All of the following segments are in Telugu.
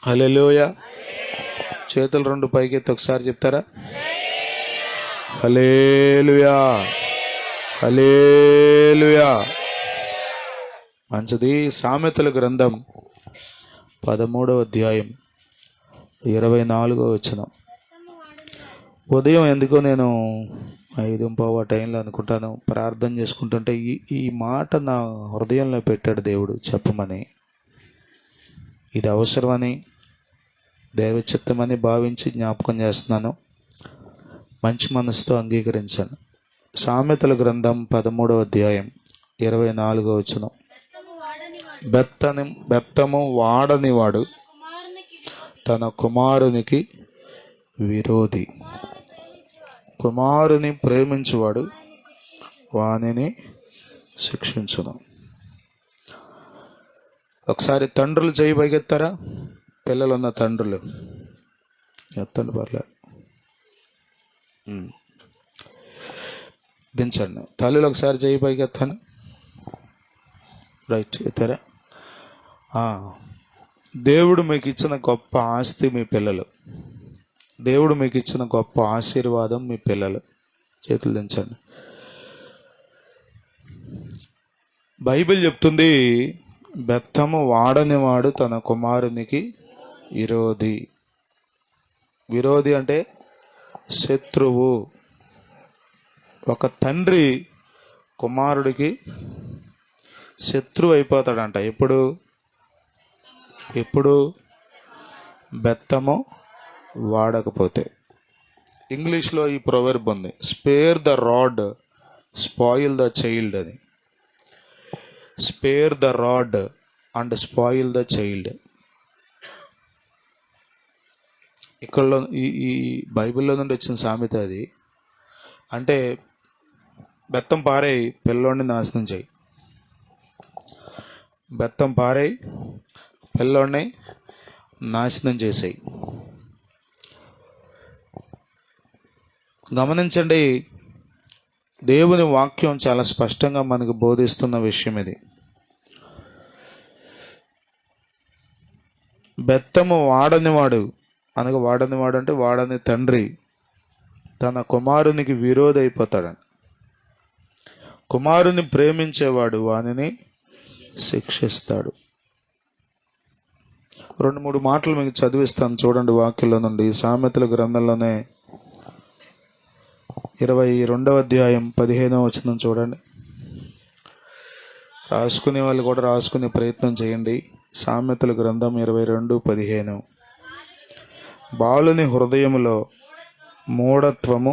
హల్లెలూయా. చేతులు రెండు పైకెత్తి ఒకసారి చెప్తారా? హల్లెలూయా, హల్లెలూయా. మంచిది. సామెతల గ్రంథం 13వ అధ్యాయం 24వ వచనం. ఉదయం ఎందుకో నేను 5:15 టైంలో అనుకుంటాను, ప్రార్థన చేసుకుంటుంటే ఈ మాట నా హృదయంలో పెట్టాడు దేవుడు చెప్పమని. ఇది అవసరమని, దైవచిత్తమని భావించి జ్ఞాపకం చేస్తున్నాను. మంచి మనసుతో అంగీకరించాను. సామెతల గ్రంథం 13వ అధ్యాయం 24వ వచనం. బెత్తము వాడనివాడు తన కుమారునికి విరోధి. కుమారుని ప్రేమించువాడు వానిని శిక్షించును. ఒకసారి తండ్రులు చేయి పైకెత్తారా? పిల్లలు ఉన్న తండ్రులు ఎత్తండి, పర్లేదు, దించండి. తల్లులు ఒకసారి చేయి పైకెత్తాను. రైట్, ఎత్తారా? దేవుడు మీకు ఇచ్చిన గొప్ప ఆస్తి మీ పిల్లలు. దేవుడు మీకు ఇచ్చిన గొప్ప ఆశీర్వాదం మీ పిల్లలు. చేతులు దించండి. బైబిల్ చెప్తుంది, బెత్తము వాడనివాడు తన కుమారునికి విరోధి. విరోధి అంటే శత్రువు. ఒక తండ్రి కుమారుడికి శత్రువు అయిపోతాడంట. ఎప్పుడు బెత్తము వాడకపోతే. ఇంగ్లీష్లో ఈ ప్రొవర్బ్ ఉంది, spare the rod spoil the child అని. Spare the rod and spoil the child. ఇక్కడ ఈ బైబిల్లో నుండి వచ్చిన సామెత అది. అంటే బెత్తం పారై పిల్లోడిని నాశనం చేయి. బెత్తం పారై పిల్లోడిని నాశనం చేసేయి. గమనించండి, దేవుని వాక్యం చాలా స్పష్టంగా మనకు బోధిస్తున్న విషయం ఇది. బెత్తము వాడనివాడు అనగా, వాడనివాడు అంటే వాడని తండ్రి తన కుమారునికి విరోధి అయిపోతాడని. కుమారుని ప్రేమించేవాడు వానిని శిక్షిస్తాడు. 2-3 మాటలు మీకు చదివిస్తాను, చూడండి వాక్యంలో నుండి. సామెతల గ్రంథంలోనే 22వ అధ్యాయం 15వ వచనం చూడండి. రాసుకునే వాళ్ళు కూడా రాసుకునే ప్రయత్నం చేయండి. సామెతల గ్రంథం 22:15. బాలుని హృదయములో మూఢత్వము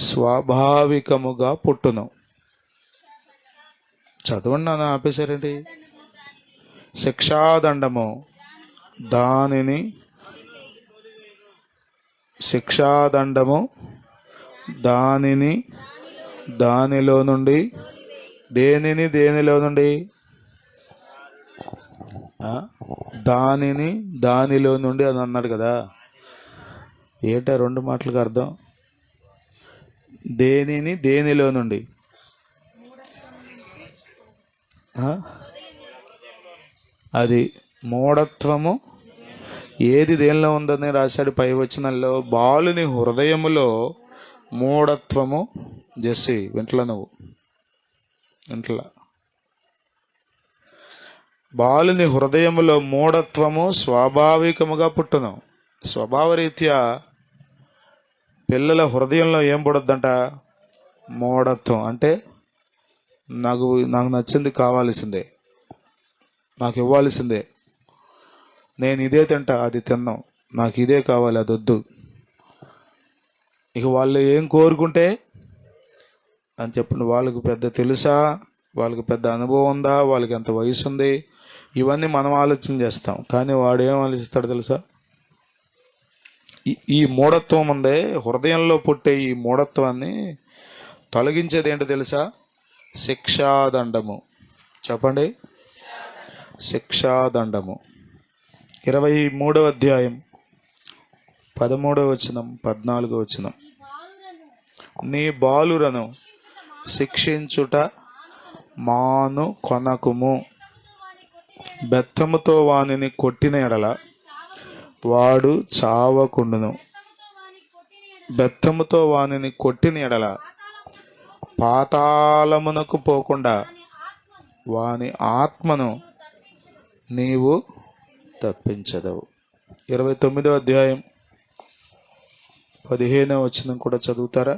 స్వాభావికముగా పుట్టును. చదవండి నాన్న, ఆపేశారండి. శిక్షాదండము దానిలో నుండి దేనిలో నుండి దానిలో నుండి అని అన్నాడు కదా. ఏంటా 2 మాటలకు అర్థం? దేనిలో నుండి? అది మూఢత్వము ఏది దేనిలో ఉందని రాశాడు పై వచనంలో. బాలుని హృదయములో మూఢత్వము. జెస్సి వింటలా? నువ్వు వింటలా? బాలుని హృదయములో మూఢత్వము స్వాభావికముగా పుట్టును. స్వభావరీత్యా పిల్లల హృదయంలో ఏం పుడద్దంట? మూఢత్వం. అంటే నాకు నచ్చింది కావాల్సిందే, నాకు ఇవ్వాల్సిందే, నేను ఇదే తింటా అది తిన్నాం, నాకు ఇదే కావాలి అది వద్దు. ఇక వాళ్ళు ఏం కోరుకుంటే అని చెప్పండి. వాళ్ళకు పెద్ద తెలుసా? వాళ్ళకి పెద్ద అనుభవం ఉందా? వాళ్ళకి ఎంత వయసు ఉంది? ఇవన్నీ మనం ఆలోచన చేస్తాం. కానీ వాడు ఏం ఆలోచిస్తాడు తెలుసా? ఈ మూఢత్వం ఉందే, హృదయంలో పుట్టే ఈ మూఢత్వాన్ని తొలగించేది ఏంటో తెలుసా? శిక్షాదండము. చెప్పండి, శిక్షాదండము. 23వ అధ్యాయం 13వ వచనం 14వ వచనం. నీ బాలురను శిక్షించుట మాను కొనకుము, బెత్తముతో వానిని కొట్టిన ఎడల వాడు చావకుండును. బెత్తముతో వానిని కొట్టిన ఎడల పాతాళమునకు పోకుండా వాని ఆత్మను నీవు తప్పించదవు. 29వ అధ్యాయం 15వ వచనం కూడా చదువుతారా?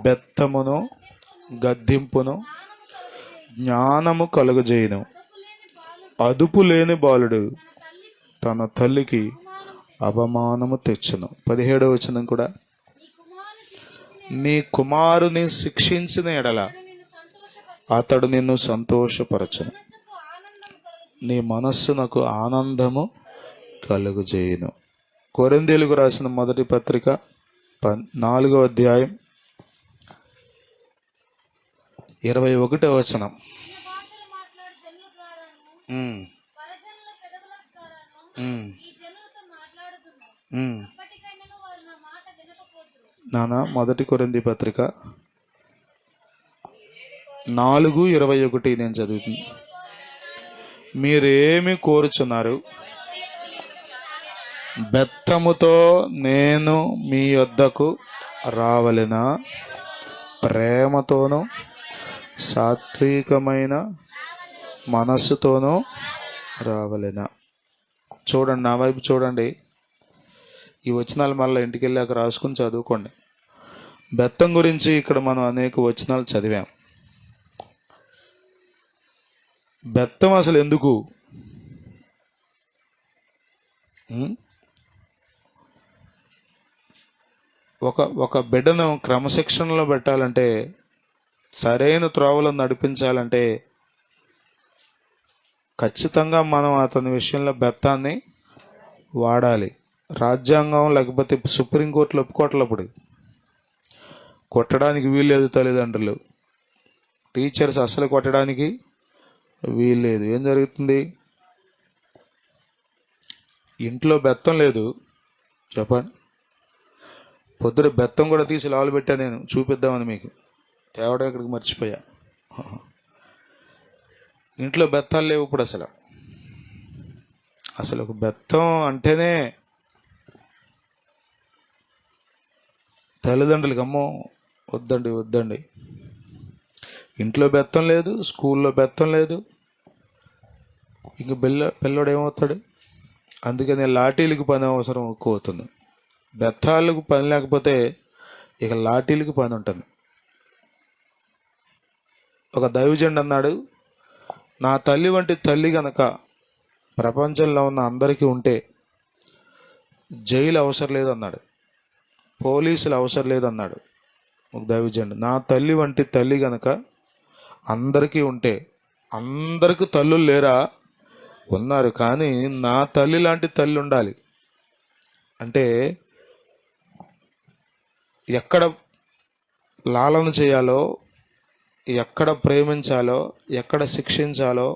బెత్తమును గద్దింపును జ్ఞానము కలుగజేయును. అదుపు లేని బాలుడు తన తల్లికి అవమానము తెచ్చును. 17వ వచనం కూడా, నీ కుమారుని శిక్షించిన ఎడల అతడు నిన్ను సంతోషపరచును, నీ మనస్సునకు ఆనందము కలుగజేయును. కొరింథీయులకు రాసిన మొదటి పత్రిక 4వ అధ్యాయం 21వ వచనం. నానా మొదటి కొరింథీ పత్రిక 4:21 నేను చదువుతుంది. మీరేమి కోరుచున్నారు? బెత్తముతో నేను మీ యొద్దకు రావలెనా? ప్రేమతోనూ సాత్వికమైన మనస్సుతోనూ రావలెనా? చూడండి, నా వైపు చూడండి. ఈ వచనాలు మళ్ళీ ఇంటికి వెళ్ళాక రాసుకుని చదువుకోండి. బెత్తం గురించి ఇక్కడ మనం అనేక వచనాలు చదివాం. బెత్తం అసలు ఎందుకు? ఒక బిడ్డను క్రమశిక్షణలో పెట్టాలంటే, సరైన త్రోవలో నడిపించాలంటే ఖచ్చితంగా మనం అతని విషయంలో బెత్తాన్ని వాడాలి. రాజ్యాంగం లేకపోతే సుప్రీంకోర్టులో ఒప్పుకోవట్లప్పుడు కొట్టడానికి వీల్లేదు. తల్లిదండ్రులు, టీచర్స్ అసలు కొట్టడానికి వీల్లేదు. ఏం జరుగుతుంది? ఇంట్లో బెత్తం లేదు చెప్పండి. పొద్దున బెత్తం కూడా తీసి లాలు పెట్టా నేను చూపిద్దామని, మీకు తేవడం ఇక్కడికి మర్చిపోయా. ఇంట్లో బెత్తాలు లేవు ఇప్పుడు. అసలు ఒక బెత్తం అంటేనే తల్లిదండ్రులకి అమ్మో వద్దండి. ఇంట్లో బెత్తం లేదు, స్కూల్లో బెత్తం లేదు, ఇంక పిల్లోడు ఏమవుతాడు? అందుకని లాఠీలకు పని అవసరం ఎక్కువ అవుతుంది. బెత్తాలకు పని లేకపోతే ఇక లాఠీలకు పని ఉంటుంది. ఒక దైవజనుడు అన్నాడు, నా తల్లి వంటి తల్లి గనక ప్రపంచంలో ఉన్న అందరికీ ఉంటే జైలు అవసరం లేదన్నాడు, పోలీసులు అవసరం లేదన్నాడు ఒక దైవజనుడు. నా తల్లి వంటి తల్లి గనక అందరికీ ఉంటే, అందరికీ తల్లులు లేరా? ఉన్నారు, కానీ నా తల్లి లాంటి తల్లి ఉండాలి. అంటే ఎక్కడ లాలన చేయాలో, ఎక్కడ ప్రేమించాలో, ఎక్కడ శిక్షించాలో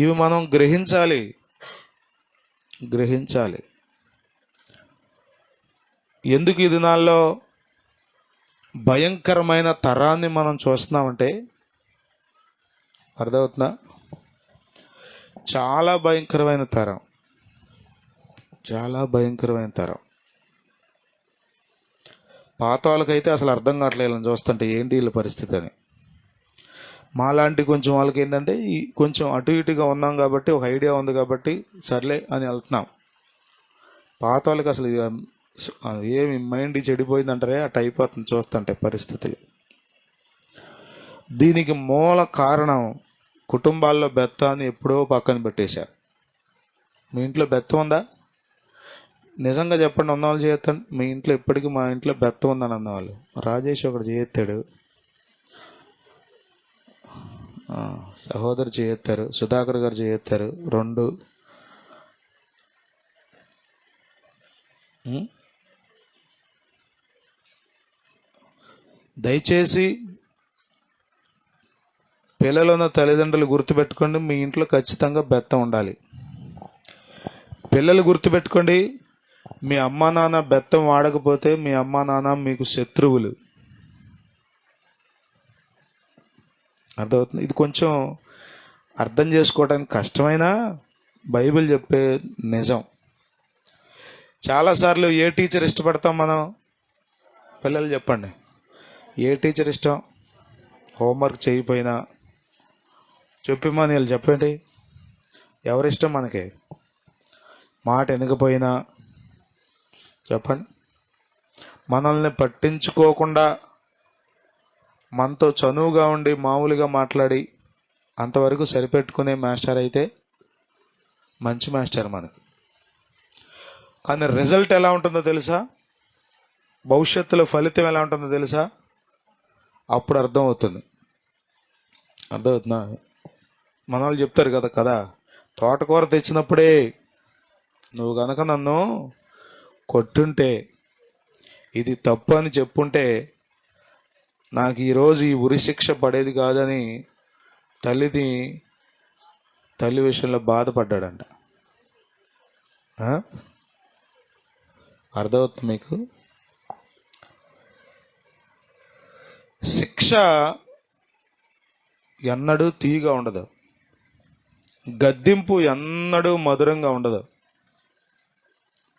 ఇవి మనం గ్రహించాలి. ఎందుకు ఈ దినాల్లో భయంకరమైన తరాన్ని మనం చూస్తున్నామంటే అర్థమవుతుందా? చాలా భయంకరమైన తరం. పాత వాళ్ళకైతే అసలు అర్థం కావట్లేదు చూస్తుంటే ఏంటి వీళ్ళ పరిస్థితి అని. మాలాంటి కొంచెం వాళ్ళకి ఏంటంటే కొంచెం అటు ఇటుగా ఉన్నాం కాబట్టి, ఒక ఐడియా ఉంది కాబట్టి సర్లే అని వెళ్తున్నాం. పాత వాళ్ళకి అసలు ఏమి మైండ్ చెడిపోయిందంటారే అటు అయిపోతుంది చూస్తుంటే పరిస్థితులు. దీనికి మూల కారణం కుటుంబాల్లో బెత్తాన్ని ఎప్పుడో పక్కన పెట్టేశారు. మీ ఇంట్లో బెత్తం ఉందా? నిజంగా చెప్పండి, ఉన్నవాళ్ళు చేయొద్దండి. మీ ఇంట్లో ఇప్పటికీ మా ఇంట్లో బెత్తం ఉందని అన్నవాళ్ళు. రాజేష్ ఒకటి చేయెత్తాడు, సహోదరు చేయెత్తారు, సుధాకర్ గారు చేయెత్తారు, 2. దయచేసి పిల్లలున్న తల్లిదండ్రులు గుర్తుపెట్టుకోండి, మీ ఇంట్లో ఖచ్చితంగా బెత్తం ఉండాలి. పిల్లలు గుర్తుపెట్టుకోండి, మీ అమ్మా నాన్న బెత్తం వాడకపోతే మీ అమ్మా నాన్న మీకు శత్రువులు. అర్థమవుతుంది? ఇది కొంచెం అర్థం చేసుకోవడానికి కష్టమైనా బైబిల్ చెప్పే నిజం. చాలాసార్లు ఏ టీచర్ ఇష్టపడతాం మనం? పిల్లలు చెప్పండి, ఏ టీచర్ ఇష్టం? హోంవర్క్ చేయకపోయినా చెప్పమని వీళ్ళు చెప్పండి. ఎవరిష్టం మనకి? మాట వినకపోయినా చెప్పండి. మనల్ని పట్టించుకోకుండా మనతో చనువుగా ఉండి మామూలుగా మాట్లాడి అంతవరకు సరిపెట్టుకునే మాస్టర్ అయితే మంచి మాస్టర్ మనకు. కానీ రిజల్ట్ ఎలా ఉంటుందో తెలుసా? భవిష్యత్తులో ఫలితం ఎలా ఉంటుందో తెలుసా? అప్పుడు అర్థమవుతుందా? మన వాళ్ళు చెప్తారు కదా, తోటకూర తెచ్చినప్పుడే నువ్వు గనక నన్ను కొట్టుంటే, ఇది తప్పు అని చెప్పుంటే నాకు ఈరోజు ఈ ఉరి శిక్ష పడేది కాదని తల్లి విషయంలో బాధపడ్డాడంట. అర్థమవుతుంది మీకు? శిక్ష ఎన్నడూ తీయగా ఉండదు, గద్దింపు ఎన్నడూ మధురంగా ఉండదు.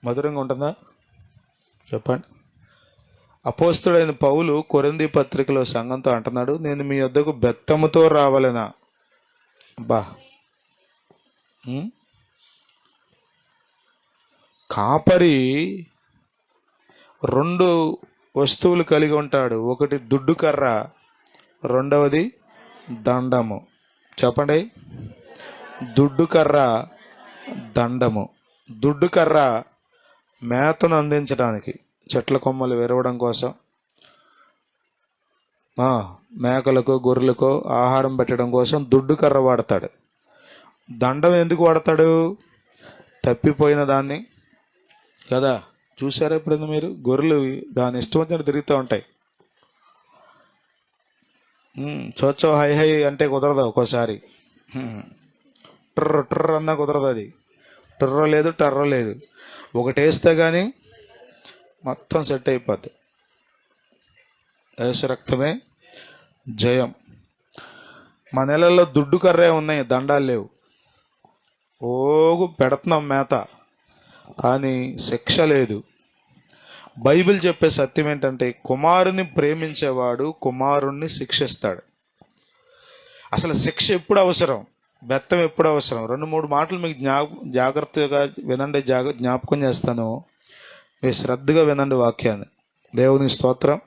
మధురంగా ఉంటుందా చెప్పండి. అపోస్తుడైన పౌలు కొరింథీ పత్రికలో సంఘంతో అంటున్నాడు, నేను మీ వద్దకు బెత్తముతో రావాలనా? బా, కాపరి 2 వస్తువులు కలిగి ఉంటాడు. ఒకటి దుడ్డు కర్ర, రెండవది దండము. చెప్పండి, దుడ్డు కర్ర, దండము. దుడ్డు కర్ర మేతను అందించడానికి, చెట్ల కొమ్మలు విరవడం కోసం, మేకలకు గొర్రెలకు ఆహారం పెట్టడం కోసం దుడ్డు కర్ర వాడతాడు. దండం ఎందుకు వాడతాడు? తప్పిపోయిన దాన్ని కదా. చూసారా ఎప్పుడైనా మీరు? గొర్రెలు దాని ఇష్టం వచ్చినట్టు తిరుగుతూ ఉంటాయి. చోచో హై హై అంటే కుదరదు ఒక్కోసారి. ట్రర్ ట్రర్ అన్నా కుదరదు. అది ట్రర్ర లేదు, టర్ర లేదు. ఒకటి వేస్తే కానీ మొత్తం సెట్ అయిపోద్ది. యేసు రక్తమే జయం. మా నెలల్లో దుడ్డు కర్రే ఉన్నాయి, దండాలు లేవు. ఓగు పెడుతున్నాం మేత, కానీ శిక్ష లేదు. బైబిల్ చెప్పే సత్యం ఏంటంటే, కుమారుని ప్రేమించేవాడు కుమారుణ్ణి శిక్షిస్తాడు. అసలు శిక్ష ఎప్పుడు అవసరం, బెత్తం ఎప్పుడు అవసరం? 2-3 మాటలు మీకు జాగ్రత్తగా వినండి, జ్ఞాపకం చేస్తాను. మీరు శ్రద్ధగా వినండి వాక్యాన్ని. దేవుని స్తోత్రం,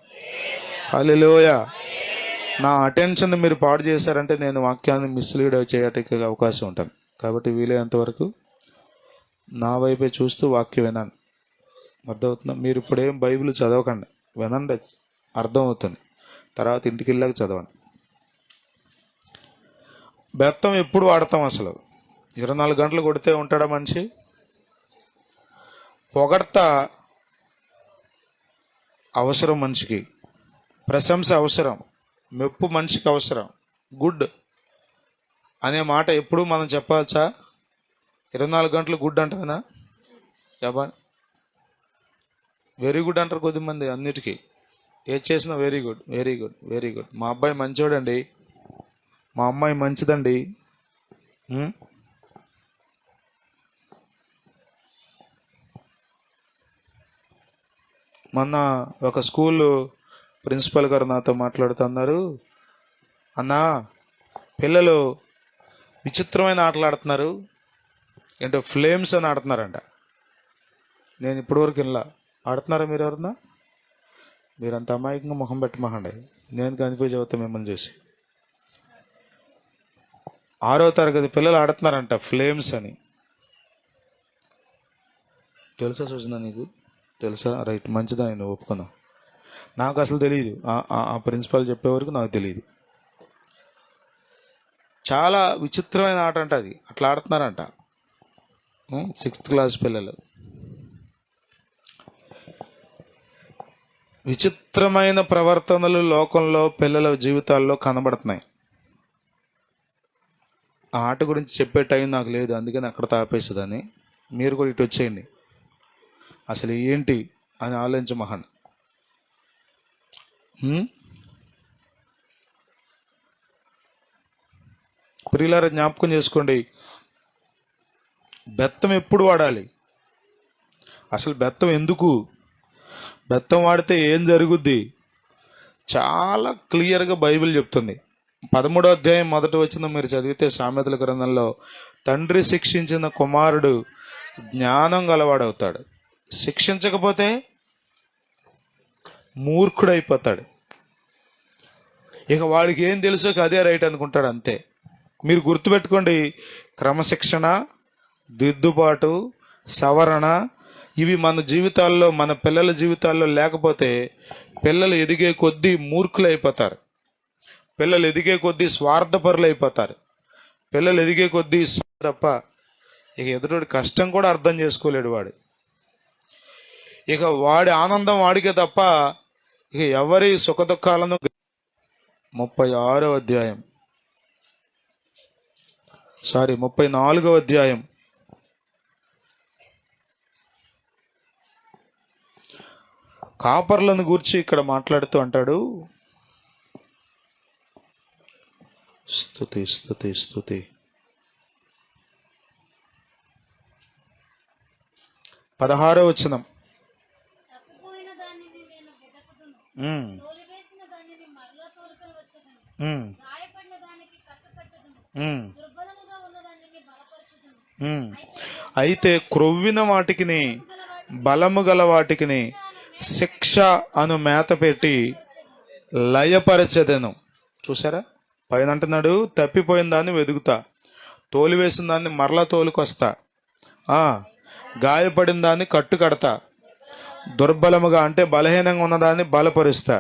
హల్లెలూయా. నా అటెన్షన్ మీరు పాడు చేశారంటే నేను వాక్యాన్ని మిస్లీడ్ చేయడానికి అవకాశం ఉంటుంది. కాబట్టి వీలైనంత వరకు నా వైపే చూస్తూ వాక్యం వినండి. అర్థమవుతుందా? మీరు ఇప్పుడేం బైబిల్ చదవకండి, వినండి, అర్థమవుతుంది. తర్వాత ఇంటికి వెళ్ళాక చదవండి. బెత్తం ఎప్పుడు వాడతాం? అసలు 24 గంటలు కొడితే ఉంటాడా మనిషి? పొగడ్త అవసరం మనిషికి, ప్రశంస అవసరం, మెప్పు మనిషికి అవసరం. గుడ్ అనే మాట ఎప్పుడు మనం చెప్పాల్సా? 24 గంటలు గుడ్ అంటారా? చెప్పండి. వెరీ గుడ్ అంటారు కొద్దిమంది అన్నిటికీ. ఏది చేసినా very good, very good, very good. మా అబ్బాయి మంచోడండి, మా అమ్మాయి మంచిదండి. మొన్న ఒక స్కూల్ ప్రిన్సిపల్ గారు నాతో మాట్లాడుతున్నారు, అన్నా పిల్లలు విచిత్రమైన ఆటలు ఆడుతున్నారు, ఏంటో ఫ్లేమ్స్ అని ఆడుతున్నారంట. నేను ఇప్పటివరకు ఇలా ఆడుతున్నారా మీరు ఎవరన్నా? మీరంత అమాయకంగా ముఖం పెట్టమహండి, నేను కన్ఫ్యూజ్ అవుతా మిమ్మల్ని చూసి. 6వ తరగతి పిల్లలు ఆడుతున్నారంట ఫ్లేమ్స్ అని. తెలుసా సూచన? నీకు తెలుసా? రైట్, మంచిదా, నేను ఒప్పుకున్నా. నాకు అసలు తెలియదు, ఆ ప్రిన్సిపాల్ చెప్పే వరకు నాకు తెలియదు. చాలా విచిత్రమైన ఆట అంట అది. అట్లా ఆడుతున్నారంట 6th క్లాస్ పిల్లలు. విచిత్రమైన ప్రవర్తనలు లోకంలో పిల్లల జీవితాల్లో కనబడుతున్నాయి. ఆ ఆట గురించి చెప్పే టైం నాకు లేదు, అందుకని అక్కడ తాపేస్తుందని. మీరు కూడా ఇటు వచ్చేయండి, అసలు ఏంటి అని ఆలోచించమహండి. ప్రియులారా, జ్ఞాపకం చేసుకోండి, బెత్తం ఎప్పుడు వాడాలి, అసలు బెత్తం ఎందుకు, బెత్తం వాడితే ఏం జరుగుద్ది, చాలా క్లియర్గా బైబిల్ చెప్తుంది. 13వ అధ్యాయం 1వ వచనం మీరు చదివితే సామెతల గ్రంథంలో, తండ్రి శిక్షించిన కుమారుడు జ్ఞానం గలవాడవుతాడు, శిక్షించకపోతే మూర్ఖుడైపోతాడు. ఇక వాడికి ఏం తెలుసో అదే రైట్ అనుకుంటాడు, అంతే. మీరు గుర్తుపెట్టుకోండి, క్రమశిక్షణ, దిద్దుబాటు, సవరణ, ఇవి మన జీవితాల్లో, మన పిల్లల జీవితాల్లో లేకపోతే పిల్లలు ఎదిగే కొద్దీ మూర్ఖులు అయిపోతారు, పిల్లలు ఎదిగే కొద్దీ స్వార్థపరులు అయిపోతారు, పిల్లలు ఎదిగే కొద్దీ తప్ప ఇక ఎదుటి కష్టం కూడా అర్థం చేసుకోలేడు వాడు. ఇక వాడి ఆనందం వాడికే తప్ప ఇక ఎవరి సుఖదుఖాలను. 34వ అధ్యాయం, 34వ అధ్యాయం, కాపర్లను గూర్చి ఇక్కడ మాట్లాడుతూ అంటాడు, స్తుతి స్తుతి స్తుతి, 16వ వచనం. అయితే క్రొవ్విన వాటికిని, బలము గల వాటికిని శిక్ష అను మేత పెట్టి లయపరచెదను. చూసారా, పైన అంటున్నాడు, తప్పిపోయిన దాన్ని వెతుకుతా, తోలివేసిన దాన్ని మరలా తోలుకొస్తా, గాయపడిన దాన్ని కట్టు కడతా, దుర్బలముగా అంటే బలహీనంగా ఉన్నదాన్ని బలపరుస్తా.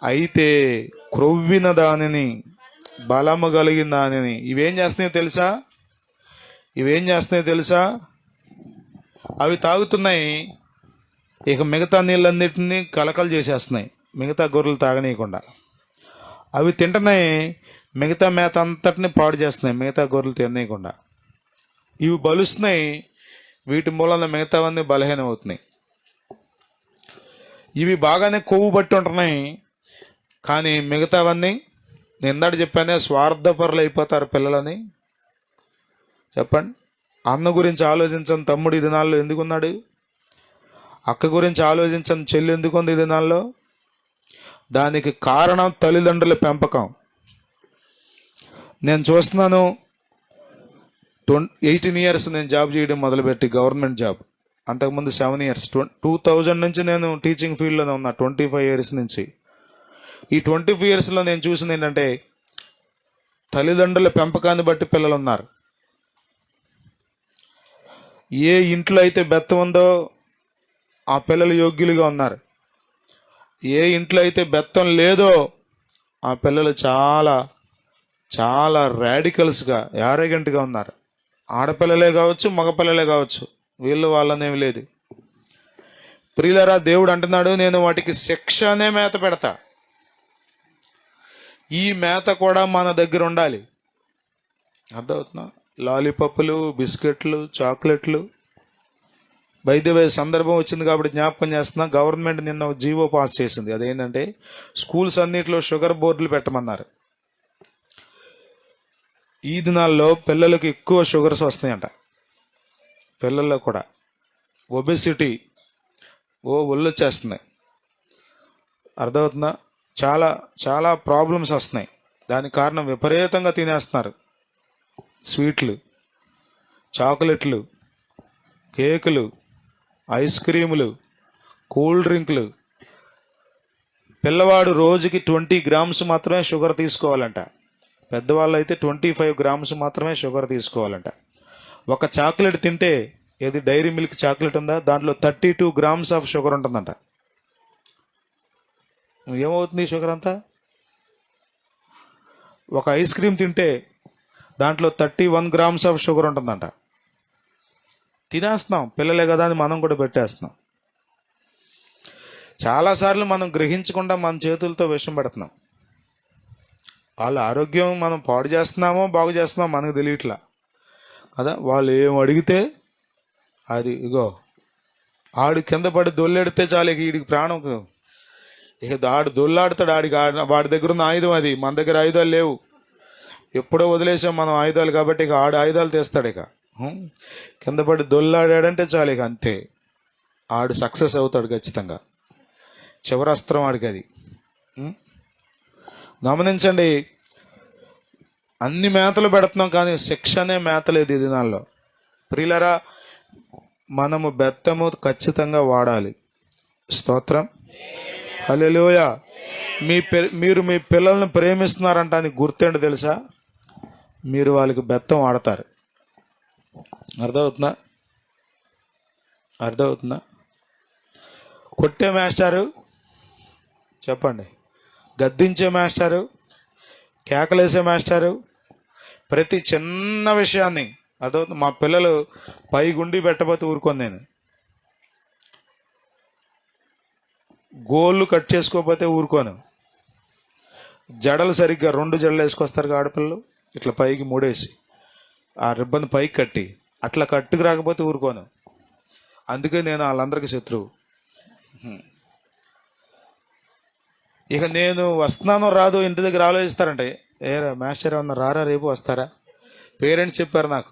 అయితే క్రొవ్విన దానిని, బలము కలిగిన దానిని ఇవేం చేస్తున్నాయో తెలుసా, అవి తాగుతున్నాయి, ఇక మిగతా నీళ్ళన్నిటిని కలకలు చేసేస్తున్నాయి, మిగతా గొర్రెలు తాగనీయకుండా. అవి తింటున్నాయి, మిగతా మేత అంతటిని పాడు చేస్తున్నాయి, మిగతా గొర్రెలు తిననీయకుండా. ఇవి బలుస్తున్నాయి, వీటి మూలన మిగతావన్నీ బలహీనం అవుతున్నాయి. ఇవి బాగానే కొవ్వు బట్టి ఉంటున్నాయి, కానీ మిగతావన్నీ, నేను ఇందాక చెప్పానే స్వార్థపరులు అయిపోతారు పిల్లలని. చెప్పండి, అన్న గురించి ఆలోచించని తమ్ముడు ఈ దినాల్లో ఎందుకున్నాడు, అక్క గురించి ఆలోచించని చెల్లి ఎందుకుంది ఈ దినాల్లో? దానికి కారణం తల్లిదండ్రుల పెంపకం. నేను చూస్తున్నాను, 18 years నేను జాబ్ చేయడం మొదలుపెట్టి, గవర్నమెంట్ జాబ్. అంతకుముందు 7 years, 2000 నుంచి నేను టీచింగ్ ఫీల్డ్లోనే ఉన్నా, 25 years నుంచి. ఈ 25 yearsలో నేను చూసింది ఏంటంటే, తల్లిదండ్రుల పెంపకాన్ని బట్టి పిల్లలు ఉన్నారు. ఏ ఇంట్లో అయితే బెత్తం ఉందో ఆ పిల్లలు యోగ్యులుగా ఉన్నారు, ఏ ఇంట్లో అయితే బెత్తం లేదో ఆ పిల్లలు చాలా చాలా రాడికల్స్గా, యారోగెంట్గా ఉన్నారు. ఆడపిల్లలే కావచ్చు, మగపిల్లలే కావచ్చు, వీళ్ళు వాళ్ళనేమి లేదు. ప్రియులరా, దేవుడు అంటున్నాడు, నేను వాటికి శిక్ష అనే మేత పెడతా. ఈ మేత కూడా మన దగ్గర ఉండాలి. అర్థమవుతున్నా? లాలీపప్పులు, బిస్కెట్లు, చాక్లెట్లు. వైద్య సందర్భం వచ్చింది కాబట్టి జ్ఞాపకం చేస్తున్నా, గవర్నమెంట్ నిన్న జీవో పాస్ చేసింది. అదేంటంటే, స్కూల్స్ అన్నిటిలో షుగర్ బోర్డులు పెట్టమన్నారు. ఈ దినాల్లో పిల్లలకు ఎక్కువ షుగర్స్ వస్తున్నాయంట, పిల్లల్లో కూడా ఒబెసిటీ, ఒళ్ళు వచ్చేస్తున్నాయి. అర్థమవుతుందా? చాలా చాలా ప్రాబ్లమ్స్ వస్తున్నాయి. దానికి కారణం విపరీతంగా తినేస్తున్నారు. స్వీట్లు, చాక్లెట్లు, కేకులు, ఐస్ క్రీములు, కూల్ డ్రింకులు. పిల్లవాడు రోజుకి 20 grams మాత్రమే షుగర్ తీసుకోవాలంట, పెద్దవాళ్ళు అయితే 25 grams మాత్రమే షుగర్ తీసుకోవాలంట. ఒక చాక్లెట్ తింటే, ఏది డైరీ మిల్క్ చాక్లెట్ ఉందా, దాంట్లో 32 grams ఆఫ్ షుగర్ ఉంటుందంట. ఏమవుతుంది షుగర్ అంతా? ఒక ఐస్ క్రీమ్ తింటే దాంట్లో 31 grams ఆఫ్ షుగర్ ఉంటుందంట. తినేస్తున్నాం, పిల్లలే కదా అని మనం కూడా పెట్టేస్తున్నాం. చాలాసార్లు మనం గ్రహించకుండా మన చేతులతో విషం పెడుతున్నాం. వాళ్ళ ఆరోగ్యం మనం పాడు చేస్తున్నామో బాగు చేస్తున్నామో మనకు తెలియట్లా కదా. వాళ్ళు ఏం అడిగితే అది, ఇగో ఆడు కింద పడి దొల్లెడితే చాలు, ఇక వీడికి ప్రాణం. ఇక ఆడు దొల్లాడుతాడు, వాడి దగ్గర ఉన్న ఆయుధం అది. మన దగ్గర ఆయుధాలు లేవు, ఎప్పుడో వదిలేసాం మనం ఆయుధాలు, కాబట్టి ఇక ఆడు ఆయుధాలు తీస్తాడు. ఇక కింద పడి దొల్లాడాడంటే చాలు ఇక అంతే, ఆడు సక్సెస్ అవుతాడు ఖచ్చితంగా. చివరి అస్త్రం ఆడికి అది. గమనించండి, అన్ని మేతలు పెడుతున్నాం కానీ శిక్ష అనే మేత లేదు ఈ దినాల్లో. ప్రియులరా, మనము బెత్తము ఖచ్చితంగా వాడాలి. స్తోత్రం, హల్లెలూయా. మీరు మీ పిల్లల్ని ప్రేమిస్తున్నారంట అని గుర్తేంటి తెలుసా? మీరు వాళ్ళకి బెత్తం వాడతారు. అర్థమవుతుందా? కొట్టే మాస్టారు చెప్పండి, గద్దించే మాస్టారు, కేకలేసే మాస్టారు, ప్రతి చిన్న విషయాన్ని అర్థమవుతుంది. మా పిల్లలు పై గుండి పెట్టబోతే ఊరుకొని నేను, గోళ్ళు కట్ చేసుకోకపోతే ఊరుకోను, జడలు సరిగ్గా 2 జడలు వేసుకొస్తారు ఆడపిల్లలు, ఇట్లా పైకి మూడేసి ఆ రిబ్బన్ పైకి కట్టి అట్లా కట్టుకు రాకపోతే ఊరుకోను. అందుకే నేను వాళ్ళందరికీ శత్రువు. ఇక నేను వస్తున్నానో రాదో ఇంటి దగ్గర ఆలోచిస్తారంటే, మాస్టర్ ఏమన్నా రారా రేపు వస్తారా? పేరెంట్స్ చెప్పారు నాకు,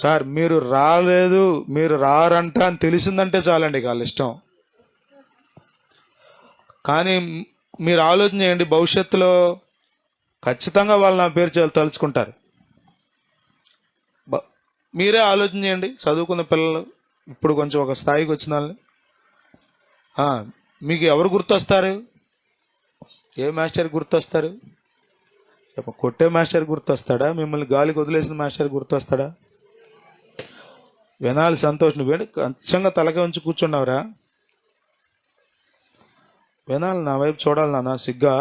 సార్ మీరు రాలేదు, మీరు రారంట అని తెలిసిందంటే చాలండి వాళ్ళ ఇష్టం. కానీ మీరు ఆలోచన చేయండి, భవిష్యత్తులో ఖచ్చితంగా వాళ్ళు నా పేరు తలుచుకుంటారు. మీరే ఆలోచన చేయండి, చదువుకున్న పిల్లలు ఇప్పుడు కొంచెం ఒక స్థాయికి వచ్చిన వాళ్ళని మీకు ఎవరు గుర్తొస్తారు? ఏ మాస్టర్ గుర్తొస్తారు? కొట్టే మాస్టర్ గుర్తొస్తాడా? మిమ్మల్ని గాలికి వదిలేసిన మాస్టర్ గుర్తొస్తాడా? వినాలి, సంతోషం. వేడి ఖచ్చితంగా తలకే ఉంచి కూర్చున్నావురా, వినాలి, నా వైపు చూడాలి నాన్న. సిగ్గా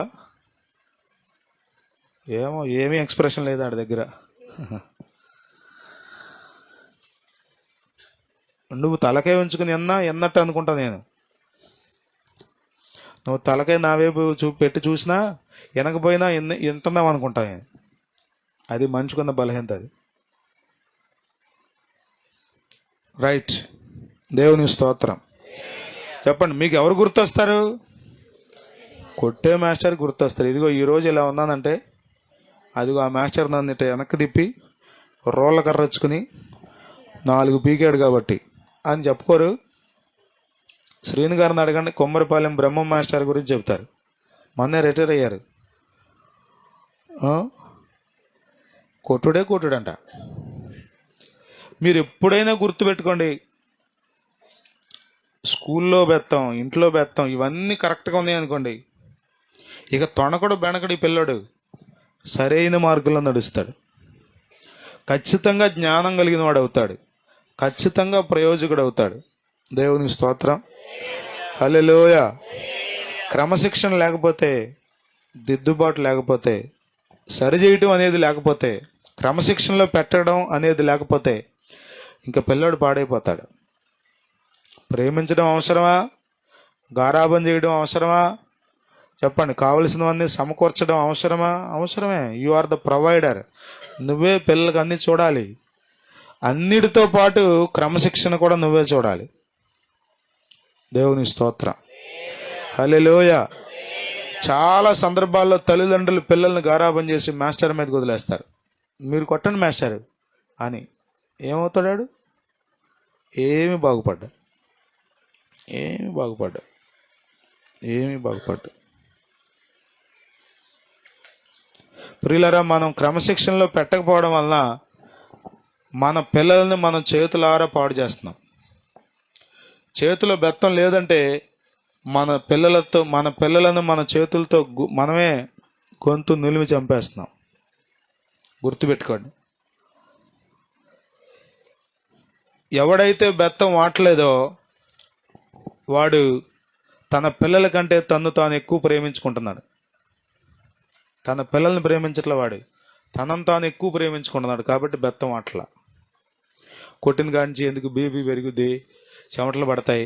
ఏమీ ఎక్స్ప్రెషన్ లేదు ఆడి దగ్గర. నువ్వు తలకాయ ఉంచుకుని ఎన్నట్టు అనుకుంటా నేను. నువ్వు తలకాయ నా వైపు పెట్టి చూసినా వెనకపోయినా ఎంతున్నావు అనుకుంటా నేను. అది మనిషికున్న బలహీనత అది. రైట్, దేవుని స్తోత్రం. చెప్పండి, మీకు ఎవరు గుర్తొస్తారు? కొట్టే మాస్టర్ గుర్తొస్తారు. ఇదిగో ఈరోజు ఇలా ఉన్నానంటే అదిగో ఆ మాస్టర్ నన్ను ఇట్లా వెనక్కి తిప్పి రోళ్ళ కర్రొచ్చుకుని 4 పీకాడు కాబట్టి అని చెప్పుకోరు. శ్రీను గారిని అడగండి, కొమ్మరిపాలెం బ్రహ్మం మాస్టర్ గురించి చెప్తారు. మొన్నే రిటైర్ అయ్యారు. కొట్టుడంట. మీరు ఎప్పుడైనా గుర్తుపెట్టుకోండి, స్కూల్లో బెత్తం, ఇంట్లో బెత్తం, ఇవన్నీ కరెక్ట్గా ఉన్నాయి అనుకోండి, ఇక తొణకడు బెనకడు ఈ పిల్లడు సరైన మార్గంలో నడుస్తాడు. ఖచ్చితంగా జ్ఞానం కలిగిన వాడు అవుతాడు, ఖచ్చితంగా ప్రయోజకుడు అవుతాడు. దేవునికి స్తోత్రం, హల్లెలూయా. క్రమశిక్షణ లేకపోతే, దిద్దుబాటు లేకపోతే, సరిచేయటం అనేది లేకపోతే, క్రమశిక్షణలో పెట్టడం అనేది లేకపోతే ఇంకా పిల్లాడు పాడైపోతాడు. ప్రేమించడం అవసరమా? గారాబం చేయడం అవసరమా? చెప్పండి. కావలసినవన్నీ సమకూర్చడం అవసరమా? అవసరమే. You are the provider. నువ్వే పిల్లలకు అన్నీ చూడాలి. అన్నిటితో పాటు క్రమశిక్షణ కూడా నువ్వే చూడాలి. దేవుని స్తోత్రం, హల్లెలూయా. చాలా సందర్భాల్లో తల్లిదండ్రులు పిల్లల్ని గారాబం చేసి మాస్టర్ మీదకి వదిలేస్తారు. మీరు కొట్టండి మాస్టర్ అని. ఏమవుతాడు? ఏమి బాగుపడ్డా. ప్రియులరా, మనం క్రమశిక్షణలో పెట్టకపోవడం వలన మన పిల్లల్ని మనం చేతులారా పాడు చేస్తున్నాం. చేతిలో బెత్తం లేదంటే మన పిల్లలను మన చేతులతో మనమే గొంతు నులిమి చంపేస్తున్నాం. గుర్తుపెట్టుకోండి. ఎవడైతే బెత్తం వాడలేదో వాడు తన పిల్లల కంటే తను తాను ఎక్కువ ప్రేమించుకుంటున్నాడు. తన పిల్లల్ని ప్రేమించట్ల, వాడు తనను తాను ఎక్కువ ప్రేమించుకుంటున్నాడు. కాబట్టి బెత్తం వాటలా. కొట్టిన కాంచి ఎందుకు బీపీ పెరుగుద్ది, చెమటలు పడతాయి,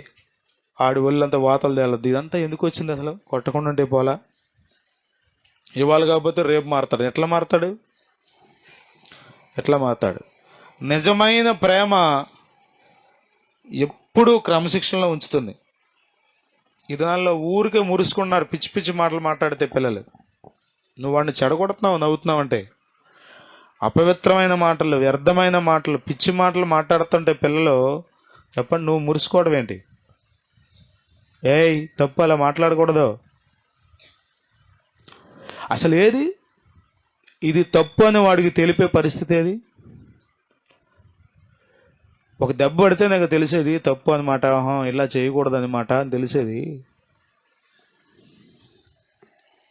ఆడి ఒళ్ళంతా వాతలు తేలద్ది. ఇదంతా ఎందుకు వచ్చింది అసలు? కొట్టకుండా ఉంటే పోలా. ఇవాళ కాకపోతే రేపు మారతాడు. ఎట్లా మారతాడు? నిజమైన ప్రేమ ఎప్పుడూ క్రమశిక్షణలో ఉంచుతుంది. ఈ దినాల్లో ఊరికే మురుసుకున్నారు, పిచ్చి పిచ్చి మాటలు మాట్లాడితే పిల్లలు. నువ్వు వాడిని చెడగొడుతున్నావు, నవ్వుతున్నావు అంటే అపవిత్రమైన మాటలు, వ్యర్థమైన మాటలు, పిచ్చి మాటలు మాట్లాడుతుంటే పిల్లలు, చెప్పండి, నువ్వు మురుసుకోవడం ఏంటి? ఏయ్ తప్పు, అలా మాట్లాడకూడదు. అసలు ఏది ఇది తప్పు అని వాడికి తెలిపే పరిస్థితి ఏది? ఒక దెబ్బ పడితే నాకు తెలిసేది తప్పు అనమాట, ఇలా చేయకూడదు అనమాట అని తెలిసేది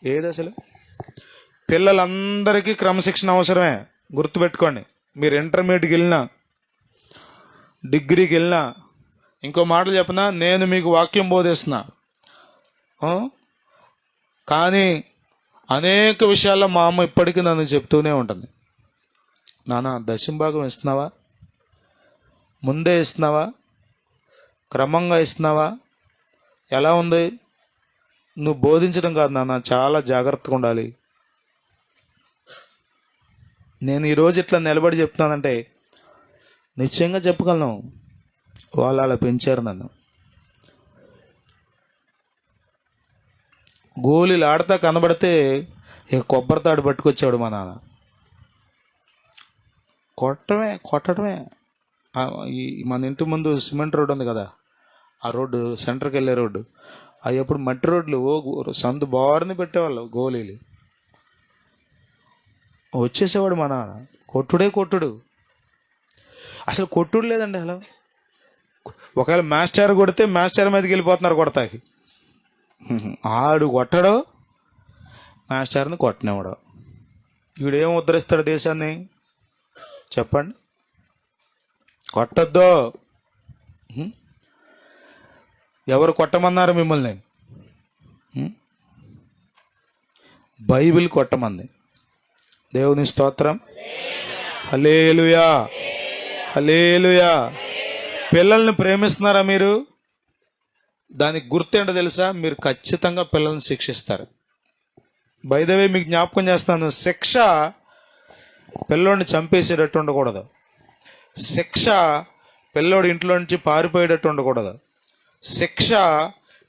ఏది? అసలు పిల్లలందరికీ క్రమశిక్షణ అవసరమే, గుర్తుపెట్టుకోండి. మీరు ఇంటర్మీడియట్కి వెళ్ళినా, డిగ్రీకి వెళ్ళినా, ఇంకో మాటలు చెప్పినా, నేను మీకు వాక్యం బోధిస్తున్నా, కానీ అనేక విషయాల్లో మా అమ్మ ఇప్పటికీ నన్ను చెప్తూనే ఉంటుంది, నాన్న దశంభాగం ఇస్తున్నావా, ముందే ఇస్తున్నావా, క్రమంగా ఇస్తున్నావా, ఎలా ఉంది? నువ్వు బోధించడం కాదు నాన్న, చాలా జాగ్రత్తగా ఉండాలి. నేను ఈరోజు ఇట్లా నిలబడి చెప్తున్నానంటే నిశ్చయంగా చెప్పగలను, వాళ్ళు అలా పెంచారు నన్ను. గోళీలు ఆడతా కనబడితే ఇక కొబ్బరి తాడు పట్టుకొచ్చాడు మా నాన్న. కొట్టడమే. ఈ మన ఇంటి ముందు సిమెంట్ రోడ్డు ఉంది కదా, ఆ రోడ్డు సెంటర్కి వెళ్ళే రోడ్డు, అవి ఎప్పుడు మట్టి రోడ్లు, సందు బారుని పెట్టేవాళ్ళు గోళీలు. వచ్చేసేవాడు మా నాన్న, కొట్టుడు. అసలు కొట్టుడు లేదండి. అలా ఒకవేళ మాస్టర్ కొడితే మాస్టర్ మీదకి వెళ్ళిపోతున్నారు కొడతాకి. ఆడు కొట్టడో, మాస్టర్ని కొట్టనివాడు. వీడేం ఉద్ధరిస్తాడు దేశాన్ని? చెప్పండి. కొట్టద్దు. ఎవరు కొట్టమన్నారు మిమ్మల్ని? బైబిల్ కొట్టమంది. దేవుని స్తోత్రం. హల్లెలూయా, హల్లెలూయా. పిల్లల్ని ప్రేమిస్తున్నారా మీరు? దానికి గుర్తేంటో తెలుసా? మీరు ఖచ్చితంగా పిల్లల్ని శిక్షిస్తారు. బై ద వే మీకు జ్ఞాపకం చేస్తాను, శిక్ష పిల్లోడిని చంపేసేటట్టు ఉండకూడదు. శిక్ష పిల్లోడు ఇంట్లో నుంచి పారిపోయేటట్టు ఉండకూడదు. శిక్ష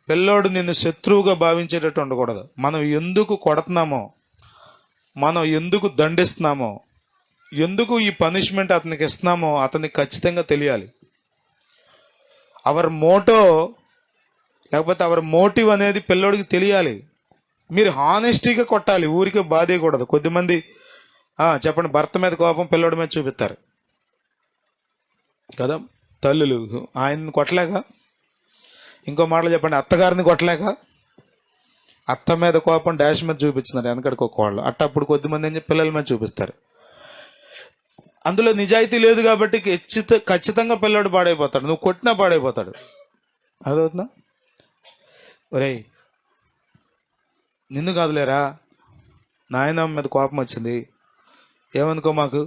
పిల్లోడు నిన్ను శత్రువుగా భావించేటట్టు ఉండకూడదు. మనం ఎందుకు కొడుతున్నామో, మనం ఎందుకు దండిస్తున్నామో, ఎందుకు ఈ పనిష్మెంట్ అతనికి ఇస్తున్నామో అతనికి ఖచ్చితంగా తెలియాలి. అవర్ మోటో లేకపోతే అవర్ మోటివ్ అనేది పిల్లోడికి తెలియాలి. మీరు హానెస్టీగా కొట్టాలి, ఊరికే బాధేయకూడదు. కొద్దిమంది చెప్పండి, భర్త మీద కోపం పిల్లోడి మీద చూపిస్తారు కదా. తల్లులు ఆయన్ని కొట్టలేక, ఇంకో మాటలు చెప్పండి, అత్తగారిని కొట్టలేక అత్త మీద కోపం డాష్ మీద చూపిస్తున్నారు వెనకడికి ఒక్కవాళ్ళు. అట్టప్పుడు కొద్దిమంది ఏం పిల్లల మీద చూపిస్తారు. అందులో నిజాయితీ లేదు కాబట్టి ఖచ్చితంగా పిల్లోడు పాడైపోతాడు. నువ్వు కొట్టినా పాడైపోతాడు. అదవుతుందా? ఒరేయ్ నిన్ను కాదులేరా, నాయనమ్మ మీద కోపం వచ్చింది ఏమనుకో మాకు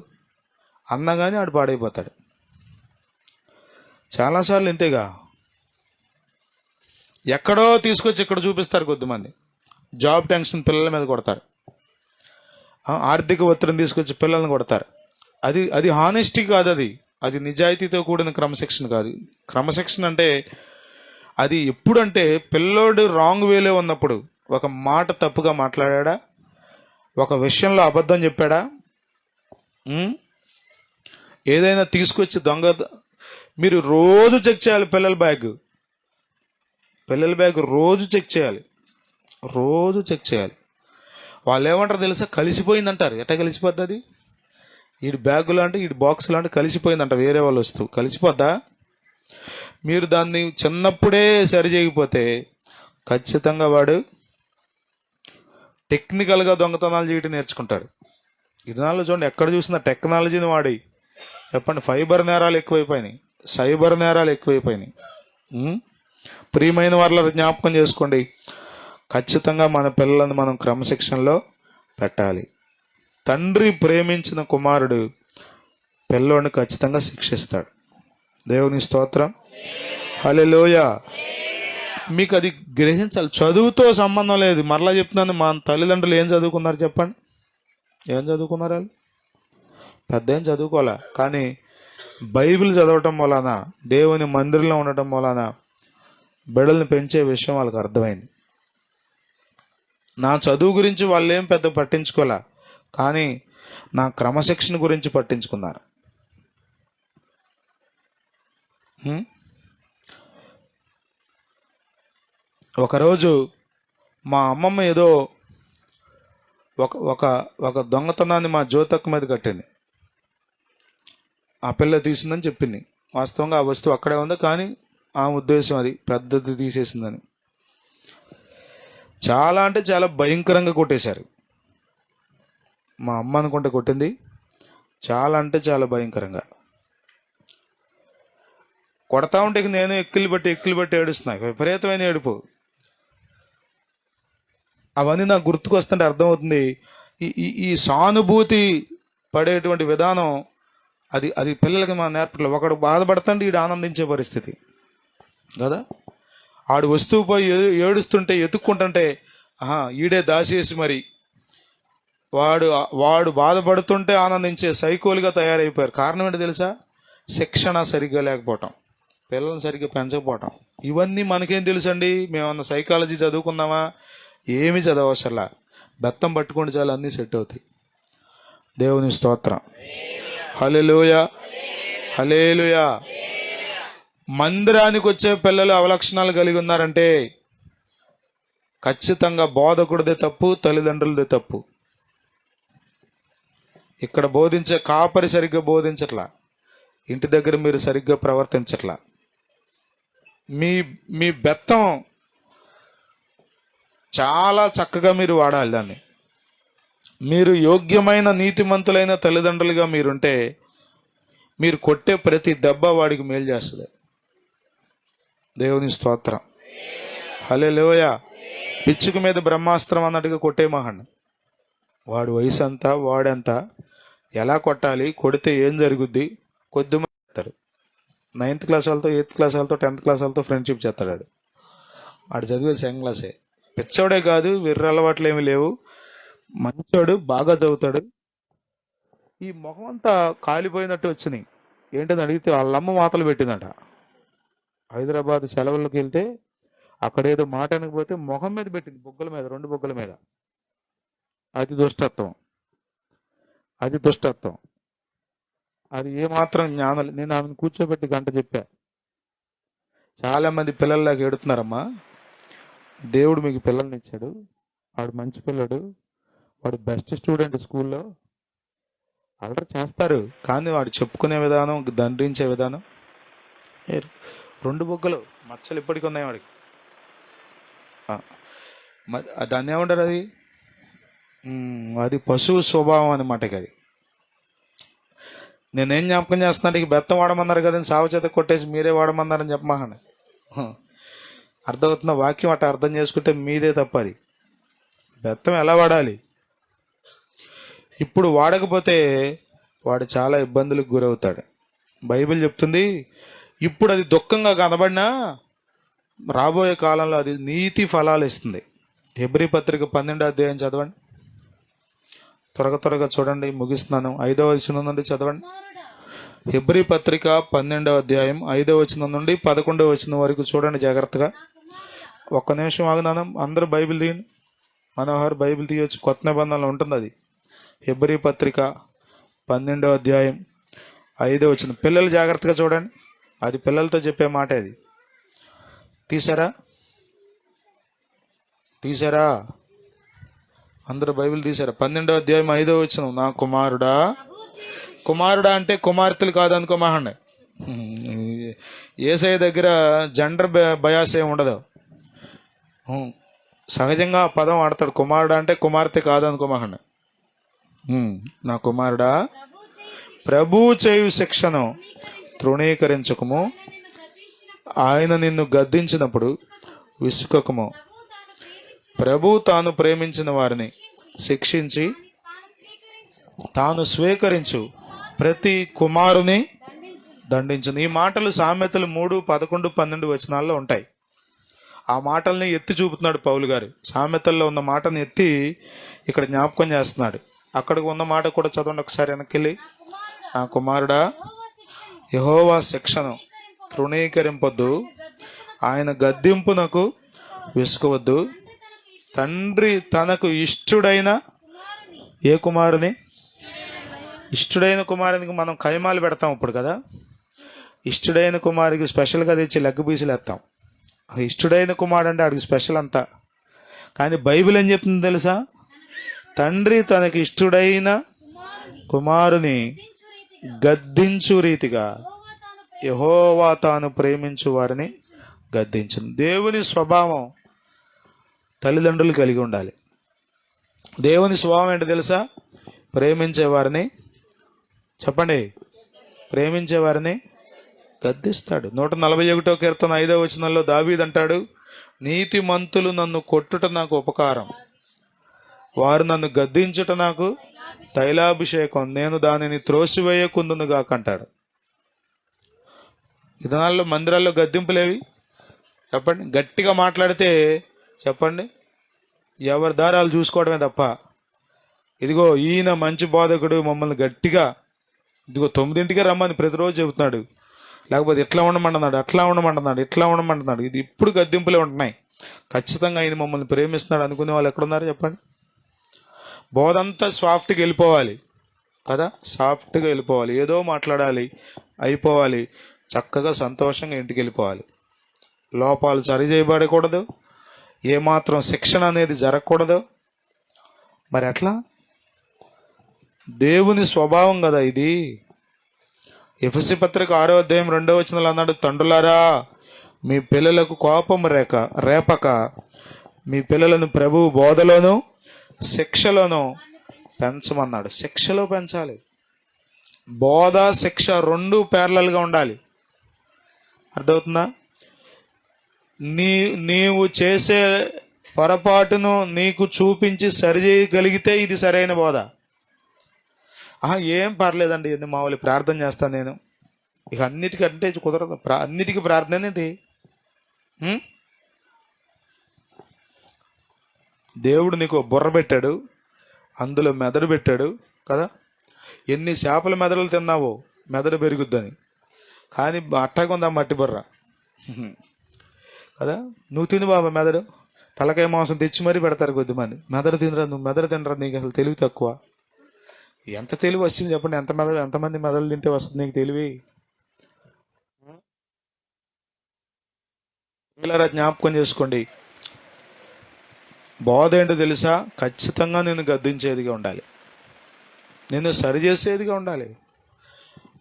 అన్నా కానీ ఆడు పాడైపోతాడు. చాలాసార్లు ఇంతేగా, ఎక్కడో తీసుకొచ్చి ఇక్కడ చూపిస్తారు. కొద్దిమంది జాబ్ టెన్షన్ పిల్లల మీద కొడతారు, ఆర్థిక ఒత్తిడిని తీసుకొచ్చి పిల్లల్ని కొడతారు. అది హానెస్టీ కాదు, అది నిజాయితీతో కూడిన క్రమశిక్షణ కాదు. క్రమశిక్షణ అంటే అది ఎప్పుడంటే పిల్లోడు రాంగ్ వేలో ఉన్నప్పుడు, ఒక మాట తప్పుగా మాట్లాడా, ఒక విషయంలో అబద్ధం చెప్పాడా, ఏదైనా తీసుకొచ్చి దొంగ. మీరు రోజు చెక్ చేయాలి పిల్లల బ్యాగ్ రోజు చెక్ చేయాలి. వాళ్ళు ఏమంటారు తెలుసా? కలిసిపోయిందంటారు. ఎట్లా కలిసిపోద్ది అది? వీడి బ్యాగ్ లాంటి, వీడి బాక్స్ లాంటి కలిసిపోయిందంట, వేరే వాళ్ళు వస్తువు కలిసిపోద్దా? మీరు దాన్ని చిన్నప్పుడే సరి చేయకపోతే ఖచ్చితంగా వాడు టెక్నికల్గా దొంగతనాలు చేయటం నేర్చుకుంటాడు. ఇదినాల్లో చూడండి, ఎక్కడ చూసినా టెక్నాలజీని వాడి చెప్పండి, సైబర్ నేరాలు ఎక్కువైపోయినాయి. ప్రియమైన వాళ్ళ జ్ఞాపకం చేసుకోండి, ఖచ్చితంగా మన పిల్లలను మనం క్రమశిక్షణలో పెట్టాలి. తండ్రి ప్రేమించిన కుమారుడు పిల్లోడిని ఖచ్చితంగా శిక్షిస్తాడు. దేవుని స్తోత్రం. హల్లెలూయా. మీకు అది గ్రహించాలి. చదువుతో సంబంధం లేదు. మరలా చెప్తున్నాను, మా తల్లిదండ్రులు ఏం చదువుకున్నారు చెప్పండి? ఏం చదువుకున్నారు? వాళ్ళు పెద్ద ఏం చదువుకోవాలా, కానీ బైబిల్ చదవటం వలన, దేవుని మందిరంలో ఉండటం వలన బిడ్డల్ని పెంచే విషయం వాళ్ళకి అర్థమైంది. నా చదువు గురించి వాళ్ళు ఏం పెద్ద పట్టించుకోలే, కానీ నా క్రమశిక్షణ గురించి పట్టించుకున్నారు. ఒకరోజు మా అమ్మమ్మ ఏదో ఒక ఒక ఒక దొంగతనాన్ని మా జ్యోతక్క మీద కట్టింది. ఆ పిల్ల తీసిందని చెప్పింది. వాస్తవంగా ఆ వస్తువు అక్కడే ఉంది, కానీ ఆ ఉద్దేశం అది పెద్దది తీసేసిందని. చాలా అంటే చాలా భయంకరంగా కొట్టేశారు. మా అమ్మ అనుకుంటే కొట్టింది, చాలా అంటే చాలా భయంకరంగా కొడతా ఉంటే నేను ఎక్కిలు బట్టి ఏడుస్తున్నా, విపరీతమైన ఏడుపు. అవన్నీ నాకు గుర్తుకొస్తుంటే అర్థమవుతుంది ఈ సానుభూతి పడేటువంటి విధానం అది అది పిల్లలకి మా నేర్పట్లేదు. ఒకడు బాధపడుతుంటే ఈడు ఆనందించే పరిస్థితి కదా. ఆడు వస్తువు పోయి ఏడుస్తుంటే ఎత్తుక్కుంటుంటే ఈడే దాచేసి మరి వాడు బాధపడుతుంటే ఆనందించే సైకోలుగా తయారైపోయారు. కారణం ఏంటో తెలుసా? శిక్షణ సరిగ్గా లేకపోవటం, పిల్లల్ని సరిగ్గా పెంచకపోవటం. ఇవన్నీ మనకేం తెలుసండి? మేమన్నా సైకాలజీ చదువుకున్నామా? ఏమీ చదవసరలా. బెత్తం పట్టుకోండి చాలు, అన్నీ సెట్ అవుతాయి. దేవుని స్తోత్రం. హల్లెలూయా, హల్లెలూయా. మందిరానికి వచ్చే పిల్లలు అవలక్షణాలు కలిగి ఉన్నారంటే ఖచ్చితంగా బోధకుడిదే తప్పు, తల్లిదండ్రులదే తప్పు. ఇక్కడ బోధించే కాపరి సరిగ్గా బోధించట్లా, ఇంటి దగ్గర మీరు సరిగ్గా ప్రవర్తించట్లా. మీ బెత్తం చాలా చక్కగా మీరు వాడాలి దాన్ని. మీరు యోగ్యమైన నీతిమంతులైన తల్లిదండ్రులుగా మీరుంటే మీరు కొట్టే ప్రతి దెబ్బ వాడికి మేలు చేస్తుంది. దేవుని స్తోత్రం. హల్లెలూయా. పిచ్చుక మీద బ్రహ్మాస్త్రం అన్నట్టుగా కొట్టే మహాన్. వాడి వయసు అంతా, వాడంతా, ఎలా కొట్టాలి, కొడితే ఏం జరుగుద్ది కొద్దిమంది చెప్తాడు. 9th క్లాస్ వాళ్ళతో, 8th క్లాస్ వాళ్ళతో, 10th క్లాస్ వాళ్ళతో ఫ్రెండ్షిప్ చేస్తాడు. వాడు చదివేది 2nd క్లాసే. పిచ్చోడే కాదు, వెర్ర అలవాట్లు ఏమి లేవు, మంచోడు, బాగా చదువుతాడు. ఈ మొహం అంతా కాలిపోయినట్టు వచ్చినాయి. ఏంటని అడిగితే వాళ్ళమ్మ మాటలు పెట్టిందట. హైదరాబాద్ సెలవుల్లోకి వెళ్తే అక్కడేదో మాట అనకపోతే మొహం మీద పెట్టింది, బొగ్గల మీద, 2 బొగ్గల మీద. అది దుష్టత్వం, అది దుష్టత్వం. అది ఏమాత్రం జ్ఞానం. నేను ఆమెను కూర్చోబెట్టి గంట చెప్పా. చాలామంది పిల్లల్లాగా ఎడుతున్నారమ్మా. దేవుడు మీకు పిల్లల్ని ఇచ్చాడు, వాడు మంచి పిల్లడు, వాడు బెస్ట్ స్టూడెంట్, స్కూల్లో అల్లరి చేస్తారు, కానీ వాడు చెప్పుకునే విధానం, దండించే విధానం 2 బొగ్గలు మచ్చలు ఇప్పటికీ ఉన్నాయి వాడికి. దాన్ని ఏమంటారు? అది పశువు స్వభావం అన్నమాట. అది నేనేం జ్ఞాపకం చేస్తున్నాను, ఇక బెత్తం వాడమన్నారు కదండి, సాగు చేత కొట్టేసి మీరే వాడమన్నారని చెప్పమాకండి. అర్థమవుతున్న వాక్యం అట్లా అర్థం చేసుకుంటే మీదే తప్పది. బెత్తం ఎలా వాడాలి? ఇప్పుడు వాడకపోతే వాడు చాలా ఇబ్బందులకు గురవుతాడు. బైబిల్ చెప్తుంది, ఇప్పుడు అది దుఃఖంగా కనబడినా రాబోయే కాలంలో అది నీతి ఫలాలు ఇస్తుంది. హెబ్రీ పత్రిక 12వ అధ్యాయం చదవండి. త్వరగా చూడండి, ముగిస్తున్నాను. 5వ వచనం నుండి చదవండి. హెబ్రీ పత్రిక 12వ అధ్యాయం 5వ వచనం నుండి 11వ వచనం వరకు చూడండి జాగ్రత్తగా. ఒక్క నిమిషం ఆగునాను, అందరూ బైబిల్ తీయండి. మనోహర్ బైబిల్ తీయొచ్చు, కొత్త నిబంధనలు ఉంటుంది అది. హెబ్రీ పత్రిక 12వ అధ్యాయం 5వ వచనం. పిల్లలు జాగ్రత్తగా చూడండి, అది పిల్లలతో చెప్పే మాట. అది తీసారా? అందరూ బైబిల్ తీసారా? 12వ అధ్యాయం 5వ వచనం. నా కుమారుడా అంటే కుమార్తెలు కాదనుకో మహండి. యేసయ్య దగ్గర జెండర్ బయాస్ ఏమి ఉండదు. సహజంగా పదం ఆడతాడు. కుమారుడా అంటే కుమార్తె కాదనుకో మహండి. నా కుమారుడా, ప్రభు చేయు శిక్షను తృణీకరించకము, ఆయన నిన్ను గద్దించినప్పుడు విసుకకము. ప్రభు తాను ప్రేమించిన వారిని శిక్షించి తాను స్వీకరించు ప్రతి కుమారుని దండించును. ఈ మాటలు సామెతలు 3, 11, 12 వచనాల్లో ఉంటాయి. ఆ మాటల్ని ఎత్తి చూపుతున్నాడు పౌలు గారు. సామెతల్లో ఉన్న మాటను ఎత్తి ఇక్కడ జ్ఞాపకం చేస్తున్నాడు. అక్కడికి ఉన్న మాట కూడా చదవండి ఒకసారి వెనక్కి. నా కుమారుడా, యెహోవా శిక్షను తృణీకరింపొద్దు, ఆయన గద్దింపునకు విసుకవద్దు. తండ్రి తనకు ఇష్టుడైన ఏ కుమారుని? ఇష్టుడైన కుమారునికి మనం కైమాలు పెడతాం ఇప్పుడు కదా. ఇష్టుడైన కుమారుడికి స్పెషల్గా తెచ్చి లెగ్ పీసులు వేస్తాం. ఇష్టుడైన కుమారుడు అంటే ఆడికి స్పెషల్ అంతా. కానీ బైబిల్ ఏం చెప్తుంది తెలుసా? తండ్రి తనకి ఇష్టుడైన కుమారుని గద్దించు రీతిగా యెహోవా తాను ప్రేమించు వారిని గద్దించును. దేవుని స్వభావం తల్లిదండ్రులు కలిగి ఉండాలి. దేవుని స్వభావం ఏంటో తెలుసా? ప్రేమించే వారిని, చెప్పండి, ప్రేమించే వారిని గద్దిస్తాడు. 141 కీర్తన 5వ వచనంలో దావీదు అంటాడు, నీతిమంతులు నన్ను కొట్టుట నాకు ఉపకారం, వారు నన్ను గద్దించుట నాకు తైలాభిషేకం, నేను దానిని త్రోసివేయకుందునుగాక అంటాడు. ఈ దినాల్లో మందిరాల్లో గద్దింపులేవి? చెప్పండి. గట్టిగా మాట్లాడితే చెప్పండి, ఎవరి దారాలు చూసుకోవడమే తప్ప, ఇదిగో ఈయన మంచి బోధకుడు మమ్మల్ని గట్టిగా ఇదిగో 9ంటికే రమ్మని ప్రతిరోజు చెబుతున్నాడు, లేకపోతే ఇట్లా ఉండమంటున్నాడు, అట్లా ఉండమంటున్నాడు, ఇట్లా ఉండమంటున్నాడు. ఇది ఇప్పుడు గద్దింపులే ఉంటున్నాయి. ఖచ్చితంగా ఆయన మమ్మల్ని ప్రేమిస్తున్నాడు అనుకునే వాళ్ళు ఎక్కడున్నారు చెప్పండి? బోధంతా సాఫ్ట్గా వెళ్ళిపోవాలి కదా, సాఫ్ట్గా వెళ్ళిపోవాలి, ఏదో మాట్లాడాలి, అయిపోవాలి, చక్కగా సంతోషంగా ఇంటికి వెళ్ళిపోవాలి. లోపాలు సరి చేయబడకూడదు, ఏమాత్రం శిక్షణ అనేది జరగకూడదు. మరి ఎట్లా? దేవుని స్వభావం కదా ఇది. ఎఫెసీ పత్రిక 6వ అధ్యాయం 2వ వచనంలో అన్నాడు, తండ్రులారా మీ పిల్లలకు కోపం రేపక మీ పిల్లలను ప్రభువు బోధలోను శిక్షలోను పెంచమన్నాడు. శిక్షలో పెంచాలి. బోధ శిక్ష 2 ప్యారలల్గా ఉండాలి. అర్థమవుతుందా? నీవు చేసే పొరపాటును నీకు చూపించి సరిచేయగలిగితే ఇది సరైన బోధ. ఏం పర్లేదండి, ఎందుకు మామూలు ప్రార్థన చేస్తాను నేను, ఇక అన్నిటికంటే కుదరదు. అన్నిటికీ ప్రార్థన ఏంటి? దేవుడు నీకు బుర్ర పెట్టాడు, అందులో మెదడు పెట్టాడు కదా. ఎన్ని చేపల మెదడులు తిన్నావో మెదడు పెరుగుద్దని, కానీ అట్టగుందా మట్టి బుర్ర కదా. నువ్వు తిను బాబా మెదడు, తలకాయ మాంసం తెచ్చి మరీ పెడతారు కొద్దిమంది. మెదడు తినరా, నువ్వు మెదడు తినరా, నీకు అసలు తెలివి తక్కువ. ఎంత తెలివి వచ్చింది చెప్పండి? ఎంతమంది మెదడు తింటే వస్తుంది నీకు తెలివి? పిల్లరా జ్ఞాపకం చేసుకోండి, బోధ ఏంటో తెలుసా? ఖచ్చితంగా నేను గద్దించేదిగా ఉండాలి, నేను సరిచేసేదిగా ఉండాలి.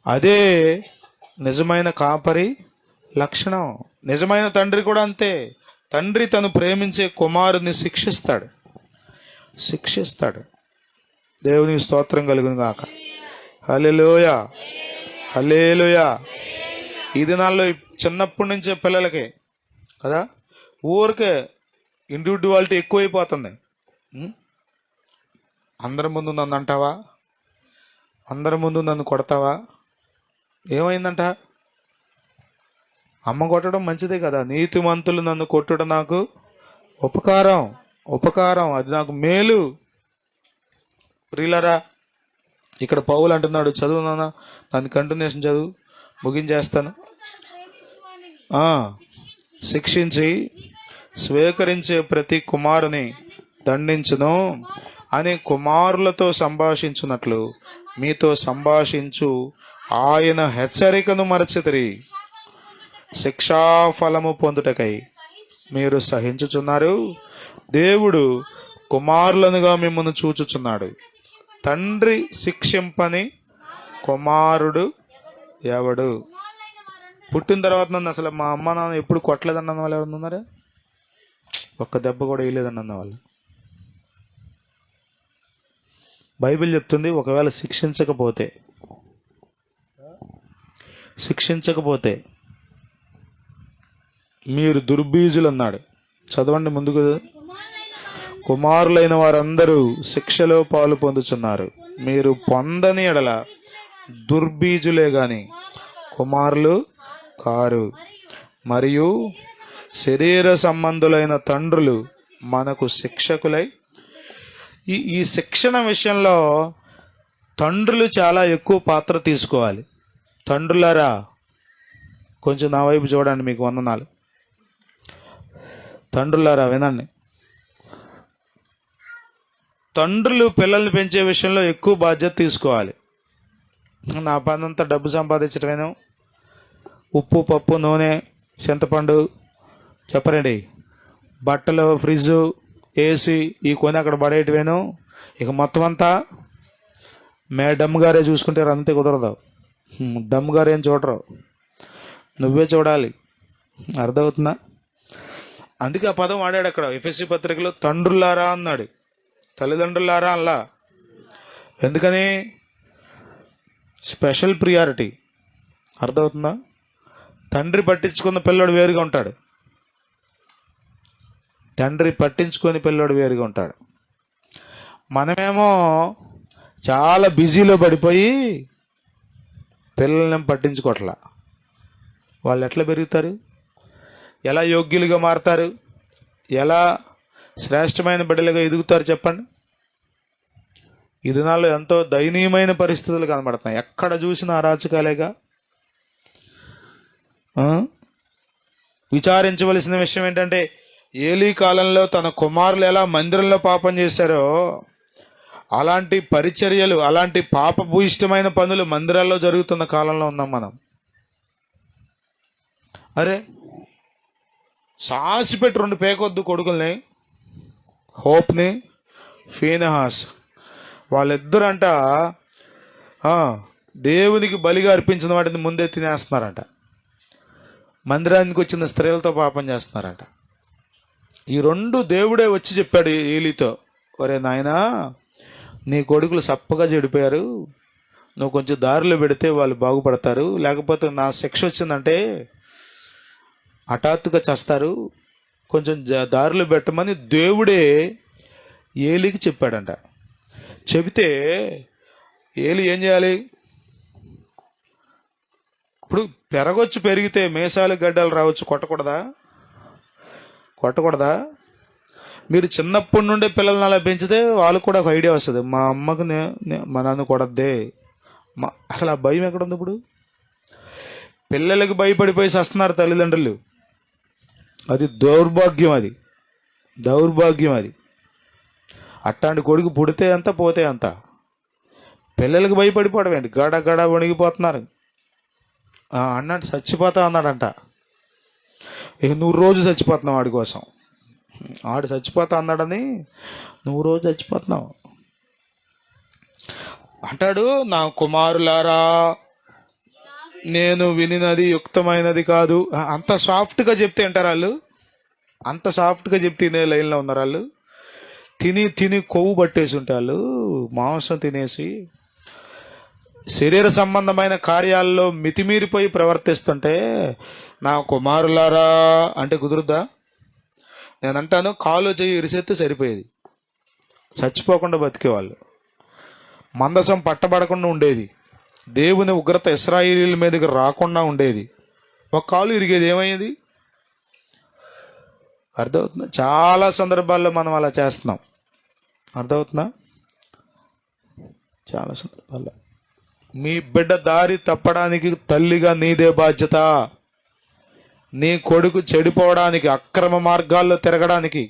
అదే నిజమైన కాపరి లక్షణం. నిజమైన తండ్రి కూడా అంతే. తండ్రి తను ప్రేమించే కుమారుని శిక్షిస్తాడు. దేవునికి స్తోత్రం కలుగును గాక. హల్లెలూయా, హల్లెలూయా. ఈ దినాల్లో చిన్నప్పటి నుంచే పిల్లలకి కదా ఊరికే ఇండివిడ్యువాలిటీ ఎక్కువైపోతుంది. అందరి ముందు నన్ను అంటావా, అందరి ముందు నన్ను కొడతావా, ఏమైందంట? అమ్మ కొట్టడం మంచిదే కదా. నీతిమంతులు నన్ను కొట్టుట నాకు ఉపకారం, అది నాకు మేలు. ప్రియులరా, ఇక్కడ పౌలు అంటున్నాడు, చదువు నాన్న, దాని కంటిన్యూషన్ చదువు, ముగించేస్తాను. శిక్షించి స్వీకరించే ప్రతి కుమారుని దండించును అని కుమారులతో సంభాషించున్నట్లు మీతో సంభాషించు ఆయన హెచ్చరికను మరచితిరి. శిక్షాఫలము పొందుటకై మీరు సహించుచున్నారు. దేవుడు కుమారులనుగా మిమ్మల్ని చూచుచున్నాడు. తండ్రి శిక్షింపని కుమారుడు ఎవడు? పుట్టిన తర్వాత నన్ను అసలు మా అమ్మ నాన్న ఎప్పుడు కొట్టలేదన్న వాళ్ళు ఎవరు ఉన్నారా? ఒక్క దెబ్బ కూడా వేయలేదన్న వాళ్ళు. బైబిల్ చెప్తుంది, ఒకవేళ శిక్షించకపోతే మీరు దుర్బీజులు అన్నాడు. చదవండి ముందుకు. కుమారులైన వారందరూ శిక్షలో పాలు పొందుచున్నారు. మీరు పొందని ఎడల దుర్బీజులే గాని కుమారులు కారు. మరియు శరీర సంబంధులైన తండ్రులు మనకు శిక్షకులై. ఈ శిక్షణ విషయంలో తండ్రులు చాలా ఎక్కువ పాత్ర తీసుకోవాలి. తండ్రులారా కొంచెం నా వైపు చూడండి, మీకు వందనాలు. తండ్రులారా వినండి. తండ్రులు పిల్లల్ని పెంచే విషయంలో ఎక్కువ బాధ్యత తీసుకోవాలి. నా పని అంతా డబ్బు సంపాదించడమేను, ఉప్పు పప్పు నూనె చింతపండు చెప్పరండి, బట్టలు ఫ్రిడ్జు ఏసీ ఈ కొని అక్కడ పడేయటమేను, ఇక మొత్తం అంతా డమ్ గారే చూసుకుంటారు. అంతే కుదరదు. డమ్ గారు ఏం చూడరు, నువ్వే చూడాలి. అర్థమవుతుందా? అందుకే ఆ పదం వాడాడు అక్కడ ఎఫెసీ పత్రికలో, తండ్రులారా అన్నాడు, తల్లిదండ్రులారా అలా. ఎందుకని? Special priority. అర్థమవుతుందా? తండ్రి పట్టించుకున్న పిల్లడు వేరుగా ఉంటాడు, తండ్రి పట్టించుకొని పిల్లడు వేరుగా ఉంటాడు. మనమేమో చాలా బిజీలో పడిపోయి పిల్లల్ని పట్టించుకోవట్లా. వాళ్ళు ఎట్లా పెరుగుతారు, ఎలా యోగ్యులుగా మారుతారు, ఎలా శ్రేష్టమైన బిడ్డలుగా ఎదుగుతారు చెప్పండి? ఈ దినాల్లో ఎంతో దయనీయమైన పరిస్థితులు కనబడుతున్నాయి. ఎక్కడ చూసినా అరాచకాలేగా. విచారించవలసిన విషయం ఏంటంటే, ఏలీ కాలంలో తన కుమారులు ఎలా మందిరంలో పాపం చేశారో అలాంటి పరిచర్యలు, అలాంటి పాపభూయిష్టమైన పనులు మందిరాల్లో జరుగుతున్న కాలంలో ఉన్నాం మనం. అరే సాసిపెట్టి 2 పేకొద్దు కొడుకుల్ని, హోప్ని ఫీనహాస్, వాళ్ళిద్దరంట దేవునికి బలిగా అర్పించిన వాటిని ముందే తినేస్తున్నారంట. మందిరానికి వచ్చిన స్త్రీలతో పాపం చేస్తున్నారంట. ఈ 2 దేవుడే వచ్చి చెప్పాడు ఏలీతో, ఒరే నాయనా, నీ కొడుకులు సప్పగా చెడిపోయారు, నువ్వు కొంచెం దారిలో పెడితే వాళ్ళు బాగుపడతారు, లేకపోతే నా శిక్ష వచ్చిందంటే హఠాత్తుగా చేస్తారు, కొంచెం దారిలో పెట్టమని దేవుడే ఏలీకి చెప్పాడంట. చెబితే ఏలి ఏం చేయాలి? ఇప్పుడు పెరగొచ్చు, పెరిగితే మీసాలు గడ్డలు రావచ్చు, కొట్టకూడదా? మీరు చిన్నప్పటి నుండే పిల్లల్ని అలా పెంచితే వాళ్ళు కూడా ఒక ఐడియా వస్తుంది, మా అమ్మకు మా నాన్న కొడద్దే. అసలు ఆ భయం ఎక్కడుంది? ఇప్పుడు పిల్లలకి భయపడిపోయి వస్తున్నారు తల్లిదండ్రులు. అది దౌర్భాగ్యం అది. అట్లాంటి కొడుకు పుడితే అంత పోతే అంత. పిల్లలకి భయపడిపోవడం గడ వణిగిపోతున్నారు. అన్నట్టు చచ్చిపోతా అన్నాడంట. ఇక 100 రోజు చచ్చిపోతున్నావు వాడి కోసం. ఆడు చచ్చిపోతా అన్నాడని 100 రోజు చచ్చిపోతున్నావు అంటాడు. నా కుమారులారా, నేను వినినది యుక్తమైనది కాదు. అంత సాఫ్ట్గా చెప్తే అంటారు వాళ్ళు, అంత సాఫ్ట్గా చెప్తే లైన్లో ఉన్నారు వాళ్ళు. తిని కొవ్వు పట్టేసి ఉంటారు వాళ్ళు, మాంసం తినేసి శరీర సంబంధమైన కార్యాల్లో మితిమీరిపోయి ప్రవర్తిస్తుంటే నా కుమారులారా అంటే కుదురుద్దా? నేను అంటాను, కాలు చెయ్యి ఇరిసేస్తే సరిపోయేది, చచ్చిపోకుండా బతికేవాళ్ళు, మందసం పట్టబడకుండా ఉండేది, దేవుని ఉగ్రత ఇశ్రాయేలీల మీదకి రాకుండా ఉండేది. ఒక కాలు ఇరిగేది, ఏమయ్యేది? అర్థమవుతుందా? చాలా సందర్భాల్లో మనం అలా చేస్తున్నాం. అర్థమవుతుందా? చాలా సందర్భాల్లో మీ బిడ్డ దారి తప్పడానికి తల్లిగా నీదే బాధ్యత. నీ కొడుకు చెడిపోవడానికి, అక్రమ మార్గాల్లో తిరగడానికి,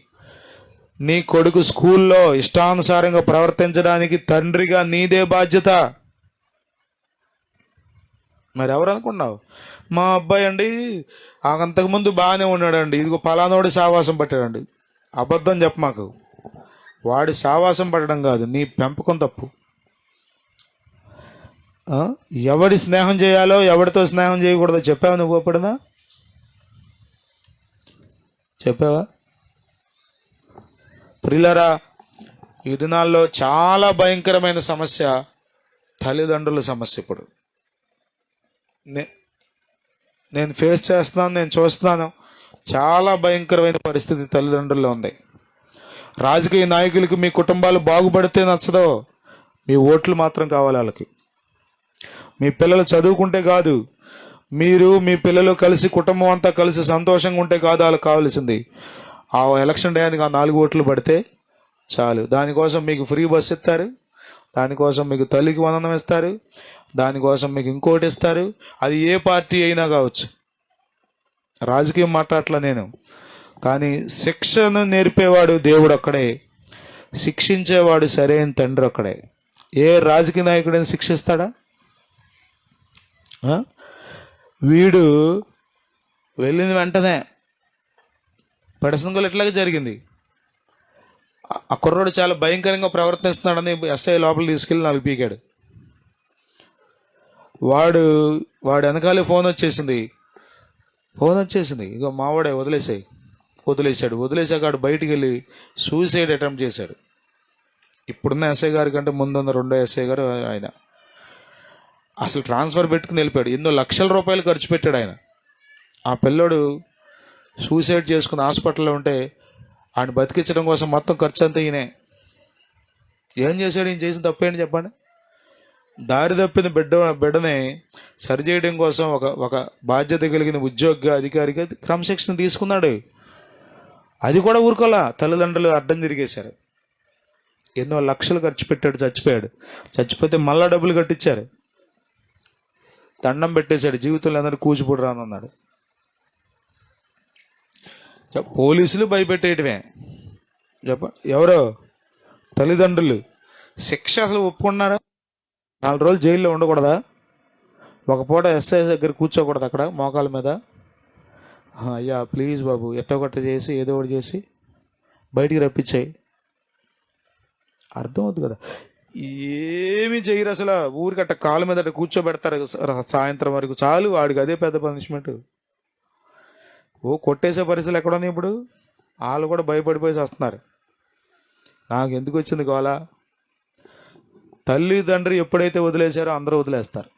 నీ కొడుకు స్కూల్లో ఇష్టానుసారంగా ప్రవర్తించడానికి తండ్రిగా నీదే బాధ్యత. మరి ఎవరు అనుకున్నావు? మా అబ్బాయి అండి అంతకుముందు బాగానే ఉన్నాడండి, ఇదిగో పలానోడి సావాసం పట్టాడండి. అబద్ధం చెప్ప మాకు. వాడి సావాసం పట్టడం కాదు, నీ పెంపకం తప్పు. ఎవడి స్నేహం చేయాలో ఎవరితో స్నేహం చేయకూడదో చెప్పావా? నువ్వు ఎప్పుడన్నా చెప్పావా? ప్రియులారా, ఈ దినాల్లో చాలా భయంకరమైన సమస్య తల్లిదండ్రుల సమస్య. ఇప్పుడు నేను ఫేస్ చేస్తున్నాను, నేను చూస్తున్నాను. చాలా భయంకరమైన పరిస్థితి తల్లిదండ్రుల్లో ఉంది. రాజకీయ నాయకులకి మీ కుటుంబాలు బాగుపడితే నచ్చదో, మీ ఓట్లు మాత్రం కావాలి వాళ్ళకి. మీ పిల్లలు చదువుకుంటే కాదు, మీరు మీ పిల్లలు కలిసి కుటుంబం అంతా కలిసి సంతోషంగా ఉంటే కాదు వాళ్ళకి కావాల్సింది. ఆ ఎలక్షన్ టైంకి ఆ 4 ఓట్లు పడితే చాలు. దానికోసం మీకు ఫ్రీ బస్ ఇస్తారు, దానికోసం మీకు తల్లికి వందనం ఇస్తారు, దానికోసం మీకు ఇంకోటి ఇస్తారు. అది ఏ పార్టీ అయినా కావచ్చు. రాజకీయం మాట్లాడట్లా నేను, కానీ శిక్షను నేర్పేవాడు దేవుడు ఒక్కడే. శిక్షించేవాడు సరైన తండ్రి ఒక్కడే. ఏ రాజకీయ నాయకుడైనా శిక్షిస్తాడా? వీడు వెళ్ళిన వెంటనే పెడసంగులు ఇట్లాగే జరిగింది. ఆ కుర్రోడు చాలా భయంకరంగా ప్రవర్తిస్తున్నాడని ఎస్ఐ లోపల తీసుకెళ్ళి 4 పీకాడు. వాడు వెనకాలే ఫోన్ వచ్చేసింది. ఇగో మావాడే వదిలేశాడు. వాడు బయటికి వెళ్ళి సూసైడ్ అటెంప్ట్ చేశాడు. ఇప్పుడున్న ఎస్ఐ గారి కంటే ముందున్న 2వ ఎస్ఐ గారు ఆయన అసలు ట్రాన్స్ఫర్ పెట్టుకుని వెళ్ళిపోయాడు. ఎన్నో లక్షల రూపాయలు ఖర్చు పెట్టాడు ఆయన. ఆ పిల్లోడు సూసైడ్ చేసుకుని హాస్పిటల్లో ఉంటే ఆయన బతికించడం కోసం మొత్తం ఖర్చు అంతా ఈయనే. ఏం చేశాడు? ఈయన చేసిన తప్పేంటి చెప్పండి? దారి తప్పిన బిడ్డని సరిచేయడం కోసం ఒక బాధ్యత కలిగిన ఉద్యోగ అధికారిగా క్రమశిక్షణ తీసుకున్నాడు. అది కూడా ఊరుకోలా, తల్లిదండ్రులు అడ్డం తిరిగేశారు. ఎన్నో లక్షలు ఖర్చు పెట్టాడు, చచ్చిపోతే మళ్ళా డబ్బులు కట్టించారు. దండం పెట్టేశాడు, జీవితంలో అందరూ కూచిపూడి రానన్నాడు. పోలీసులు భయపెట్టేయటమే. ఎవరో తల్లిదండ్రులు. శిక్ష అసలు ఒప్పుకున్నారా? 4 రోజులు జైల్లో ఉండకూడదా? ఒక పూట ఎస్ఐ దగ్గర కూర్చోకూడదు అక్కడ మోకాల మీద? అయ్యా ప్లీజ్ బాబు, ఎట్టో గట్ట చేసి ఏదో ఒకటి చేసి బయటికి రప్పించాయి. అర్థం అవుతుంది కదా. ఏమి చేయరు అసలు. ఊరికట్ట కాళ్ళ మీద కూర్చోబెడతారు సాయంత్రం వరకు, చాలు. వాడికి అదే పెద్ద పనిష్మెంట్. కొట్టేసే పరిస్థితులు ఎక్కడున్నాయి ఇప్పుడు? వాళ్ళు కూడా భయపడిపోయి వస్తున్నారు. నాకు ఎందుకు వచ్చింది గోల? తల్లిదండ్రులు ఎప్పుడైతే వదిలేశారో అందరూ వదిలేస్తారు.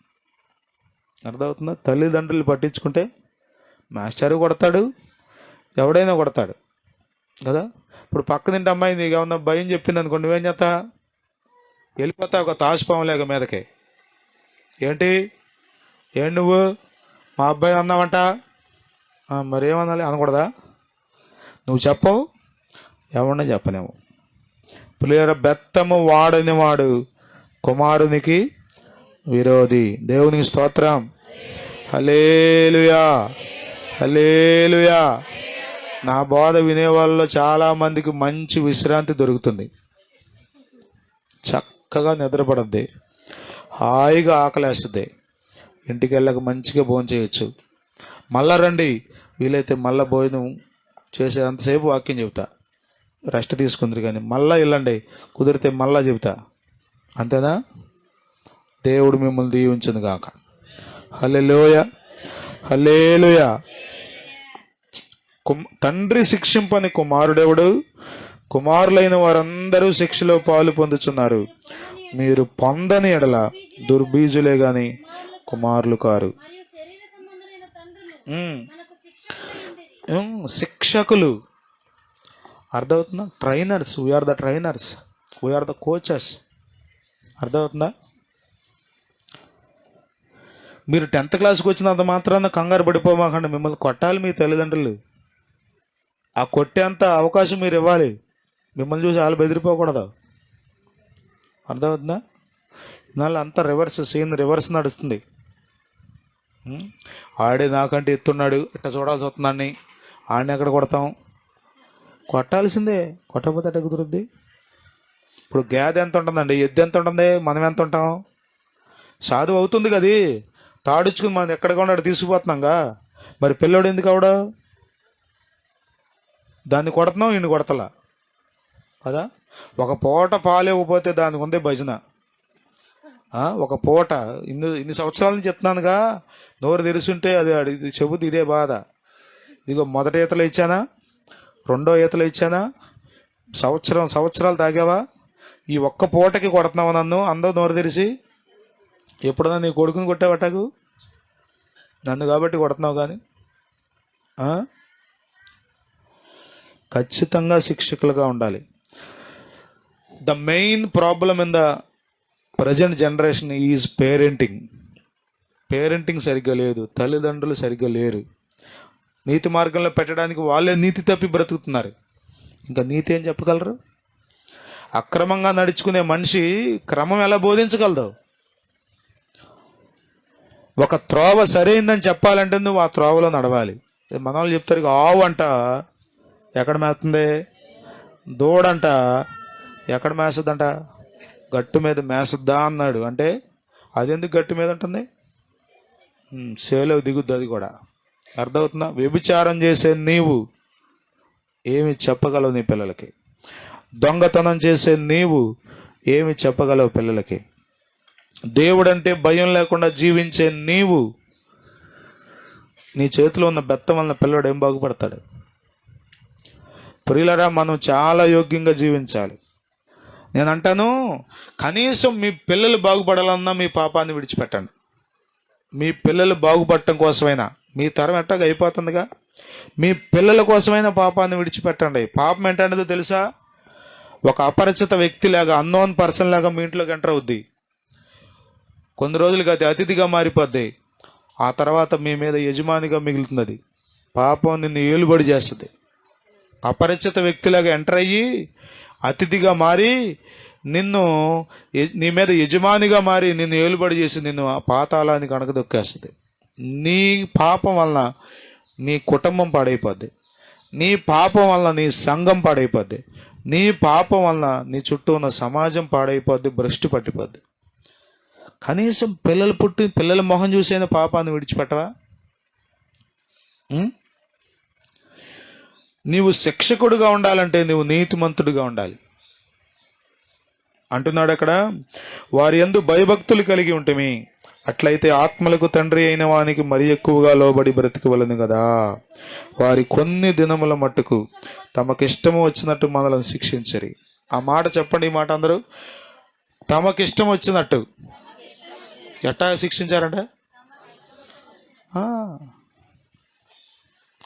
అర్థమవుతుందా? తల్లిదండ్రులు పట్టించుకుంటే మాస్టరు కొడతాడు, ఎవడైనా కొడతాడు కదా. ఇప్పుడు పక్కనింటి అమ్మాయి నీకు ఏమన్నా భయం చెప్పింది అనుకో, నువ్వేం చేస్తా? వెళ్ళిపోతావు ఒక తాసుపాములేక మీదకే. ఏంటి నువ్వు మా అబ్బాయి అన్నావంట, మరేమనాలి? అనకూడదా? నువ్వు చెప్పవు, ఎవరిని చెప్పలేము. పిల్లల బెత్తము వాడని వాడు కుమారునికి విరోధి. దేవునికి స్తోత్రం. హల్లెలూయా, హల్లెలూయా. నా బోధ వినేవాళ్ళలో చాలా మందికి మంచి విశ్రాంతి దొరుకుతుంది. చక్కగా నిద్రపడద్ది, హాయిగా ఆకలేస్తుంది, ఇంటికి వెళ్ళక మంచిగా భోజనం చేయొచ్చు. మళ్ళా రండి, వీలైతే మళ్ళీ భోజనం చేసేంతసేపు వాక్యం చెబుతా, రెస్ట్ తీసుకుందరు. కానీ మళ్ళీ వెళ్ళండి, కుదిరితే మళ్ళా చెబుతా. అంతేనా? దేవుడు మిమ్మల్ని దీవించును గాక. హల్లెలూయా, హల్లెలూయా. తండ్రి శిక్షింపని కుమారుడెవడు? కుమారులైన వారందరూ శిక్షలో పాలు పొందుచున్నారు. మీరు పొందని ఎడల దుర్బీజులే గాని కుమారులు కారు. శిక్షకులు, అర్థమవుతుందా? Trainers. We are the trainers, we are the coaches. అర్థమవుతుందా? మీరు 10th క్లాస్కి వచ్చినంత మాత్రాన కంగారు పడిపోమాకండి. మిమ్మల్ని కొట్టాలి మీ తల్లిదండ్రులు. ఆ కొట్టేంత అవకాశం మీరు ఇవ్వాలి. మిమ్మల్ని చూసి వాళ్ళు బెదిరిపోకూడదు. అర్థమవుతుందా? ఇన్నాళ్ళు అంతా సీన్ రివర్స్ నడుస్తుంది. ఆడే నాకంటే ఎత్తున్నాడు, ఇట్లా చూడాల్సి వస్తుందని ఆడిని ఎక్కడ కొడతాం? కొట్టాల్సిందే, కొట్టకపోతే ఎట్ట కుదురుద్ది? ఇప్పుడు గేదె ఎంత ఉంటుందండి, ఎద్దు ఎంత ఉంటుంది, మనం ఎంత ఉంటాం? సాధువు అవుతుంది కది, తాడుచుకుని మనం ఎక్కడికి ఉన్నాడు తీసుకుపోతున్నాంగా. మరి పిల్లోడు ఎందుకు అవడా? దాన్ని కొడుతున్నాం, ఈయన కొడతలా కదా. ఒక పూట పాలు ఇవ్వకపోతే దానికి ఉందే భజన. ఒక పూట ఇన్ని సంవత్సరాల నుంచి చెప్తున్నానుగా, నోరు తెరుస్తుంటే అది చెబుతూ ఇదే బాధ. ఇదిగో మొదటి ఈతలు ఇచ్చానా, 2వ ఈతలు ఇచ్చానా, సంవత్సరాలు తాగావా, ఈ ఒక్క పూటకి కొడుతున్నావా నన్ను? అందరూ నోరు తెరిచి. ఎప్పుడన్నా నీ కొడుకుని కొట్టావటాకు? నన్ను కాబట్టి కొడుతున్నావు. కానీ ఖచ్చితంగా శిక్షకులుగా ఉండాలి. The main problem in the present generation is parenting. Parenting సరిగ్గా లేదు, తల్లిదండ్రులు సరిగ్గా లేరు. నీతి మార్గంలో పెట్టడానికి వాళ్ళే నీతి తప్పి బ్రతుకుతున్నారు. ఇంకా నీతి ఏం చెప్పగలరు? అక్రమంగా నడుచుకునే మనిషి క్రమం ఎలా బోధించగలదు? ఒక త్రోవ సరైందని చెప్పాలంటే నువ్వు ఆ త్రోవలో నడవాలి. మన వాళ్ళు చెప్తారు, ఆవు అంట ఎక్కడ మేస్తుంది, దూడంట ఎక్కడ మేసద్దంట? గట్టు మీద మేసద్దా అన్నాడు. అంటే అది ఎందుకు గట్టు మీద ఉంటుంది? సేలో దిగుద్ది అది కూడా. అర్థమవుతుందా? వ్యభిచారం చేసే నీవు ఏమి చెప్పగలవు నీ పిల్లలకి? దొంగతనం చేసే నీవు ఏమి చెప్పగలవు పిల్లలకి? దేవుడంటే భయం లేకుండా జీవించే నీవు, నీ చేతిలో ఉన్న బెత్తం వలన పిల్లడు ఏం బాగుపడతాడు? ప్రియులరా, మనం చాలా యోగ్యంగా జీవించాలి. నేను అంటాను, కనీసం మీ పిల్లలు బాగుపడాలన్నా మీ పాపాన్ని విడిచిపెట్టండి. మీ పిల్లలు బాగుపడటం కోసమైనా, మీ తరం ఎట్టాగా అయిపోతుందిగా, మీ పిల్లల కోసమైనా పాపాన్ని విడిచిపెట్టండి. పాపం ఏంటనేదో తెలుసా? ఒక అపరిచిత వ్యక్తి లాగా, అన్నోన్ పర్సన్ లాగా మీ ఇంట్లోకి ఎంటర్ అవుద్ది. కొన్ని రోజులుగా అది అతిథిగా మారిపోద్ది. ఆ తర్వాత మీ మీద యజమానిగా మిగులుతుంది. అది పాపం నిన్ను ఏలుబడి చేస్తుంది. అపరిచిత వ్యక్తిలాగా ఎంటర్ అయ్యి అతిథిగా మారి నిన్ను, నీ మీద యజమానిగా మారి నిన్ను ఏలుబడి చేసి నిన్ను పాతాళానికి అణగదొక్కేస్తుంది. నీ పాపం వలన నీ కుటుంబం పాడైపోద్ది. నీ పాపం వలన నీ సంఘం పాడైపోద్ది. నీ పాపం వలన నీ చుట్టూ ఉన్న సమాజం పాడైపోద్ది, భ్రష్టు పట్టిపోద్ది. కనీసం పిల్లలు పుట్టి పిల్లల మొహం చూసైనా పాపాన్ని విడిచిపెట్టవా? నీవు శిక్షకుడుగా ఉండాలంటే నువ్వు నీతిమంతుడిగా ఉండాలి అంటున్నాడు అక్కడ. వారి యందు భయభక్తులు కలిగి ఉంటమి, అట్లయితే ఆత్మలకు తండ్రి అయిన వానికి మరి ఎక్కువగా లోబడి బ్రతికవలను కదా. వారి కొన్ని దినముల మట్టుకు తమకిష్టము వచ్చినట్టు మనలను శిక్షించరి. ఆ మాట చెప్పండి, ఈ మాట అందరూ. తమకిష్టం వచ్చినట్టు ఎట్టా శిక్షించారంట?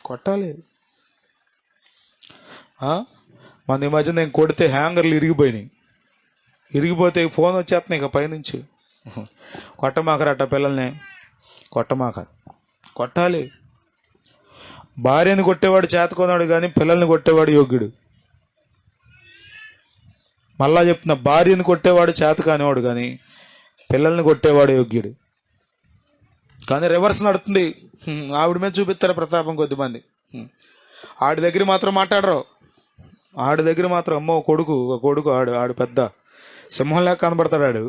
కొట్టాలి. మన ఈ మధ్య నేను కొడితే హ్యాంగర్లు ఇరిగిపోయినాయి. ఇరిగిపోతే ఫోన్ వచ్చేస్తున్నాయి ఇక పైనుంచి. కొట్టమాకరట పిల్లల్ని, కొట్టమాక. కొట్టాలి. భార్యని కొట్టేవాడు చేతకొన్నాడు కానీ పిల్లల్ని కొట్టేవాడు యోగ్యుడు. మళ్ళా చెప్తున్నా, భార్యని కొట్టేవాడు చేత కానివాడు కానీ పిల్లల్ని కొట్టేవాడు యోగ్యుడు. కానీ రివర్స్ నడుతుంది. ఆవిడ మీద చూపిస్తారు ప్రతాపం కొద్దిమంది. ఆడి దగ్గర మాత్రం మాట్లాడరు. ఆడి దగ్గర మాత్రం అమ్మో కొడుకు ఆడు పెద్ద సింహంలాగా కనబడతాడు. ఆడు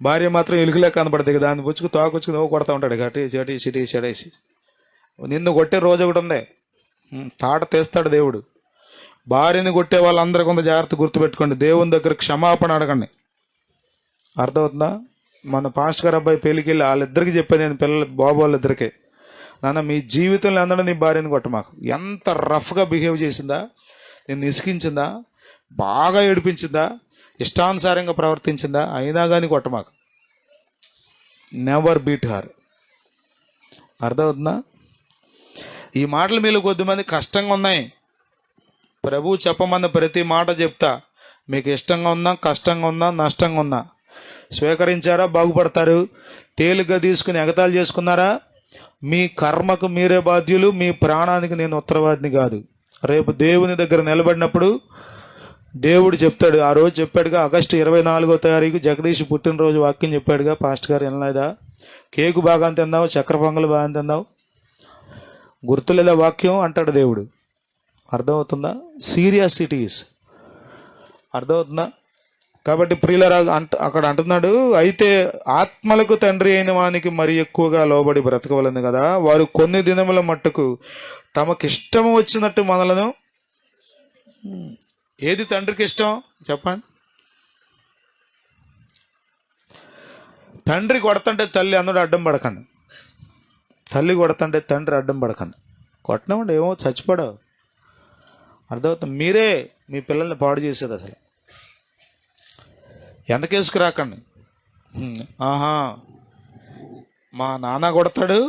భార్య మాత్రం ఎలుగులాగా కనబడతాయి. దాన్ని పుచ్చుకు తోకొచ్చుకు నవ్వు కొడతా ఉంటాడు. గట్టి చెడేసి నిన్ను కొట్టే రోజు ఒకటి ఉంది. తాట తీస్తాడు దేవుడు. భార్యని కొట్టే వాళ్ళందరూ కొంత జాగ్రత్త గుర్తుపెట్టుకోండి. దేవుని దగ్గర క్షమాపణ అడగండి. అర్థమవుతుందా? మన పాస్టర్ గారు అబ్బాయి పెళ్ళికి వెళ్ళి వాళ్ళిద్దరికి చెప్పాను నేను, పిల్లలు బాబు వాళ్ళిద్దరికే, నాన్న మీ జీవితంలో అందరూ నీ భార్యని కొట్టమాకు. ఎంత రఫ్గా బిహేవ్ చేసిందా, నిన్ను ఇసికించిందా, బాగా ఏడిపించిందా, ఇష్టానుసారంగా ప్రవర్తించిందా, అయినా కానీ కొట్టమాకు. Never beat her. అర్థమవుతుందా? ఈ మాటలు మీలో కొద్దిమంది కష్టంగా ఉన్నాయి. ప్రభువు చెప్పమన్న ప్రతి మాట చెప్తా. మీకు ఇష్టంగా ఉన్నా, కష్టంగా ఉన్నా, నష్టంగా ఉన్నా స్వీకరించారా? బాగుపడతారు. తేలిగ్గా తీసుకుని ఎగతాళి చేసుకున్నారా? మీ కర్మకు మీరే బాధ్యులు. మీ ప్రాణానికి నేను ఉత్తరవాదిని కాదు. రేపు దేవుని దగ్గర నిలబడినప్పుడు దేవుడు చెప్తాడు. ఆ రోజు చెప్పాడుగా, ఆగస్టు 24వ తారీఖు జగదీష్ పుట్టినరోజు వాక్యం చెప్పాడుగా, పాస్టర్ గారు వినలేదా? కేకు బాగా తిందావు, చక్కెర పొంగలు బాగా తిందావు, గుర్తులేదా వాక్యం అంటాడు దేవుడు. అర్థమవుతుందా? సీరియసిటీస్. అర్థమవుతుందా? కాబట్టి ప్రియులరా అక్కడ అంటున్నాడు, అయితే ఆత్మలకు తండ్రి అయిన వానికి మరి ఎక్కువగా లోబడి బ్రతకవలను కదా. వారు కొన్ని దినముల మట్టుకు తమకిష్టము వచ్చినట్టు మనలను. ఏది తండ్రికి ఇష్టం చెప్పండి? తండ్రి కొడతంటే తల్లి అన్నడు అడ్డం పడకండి. తల్లి కొడతంటే తండ్రి అడ్డం పడకండి. కొట్టనివ్వండి, ఏమో చచ్చిపోడావు. అర్థమవుతుంది? మీరే మీ పిల్లల్ని పాడు చేసేది. అసలు ఎంతకేసుకురాకండి. మా నాన్న కొడతాడు,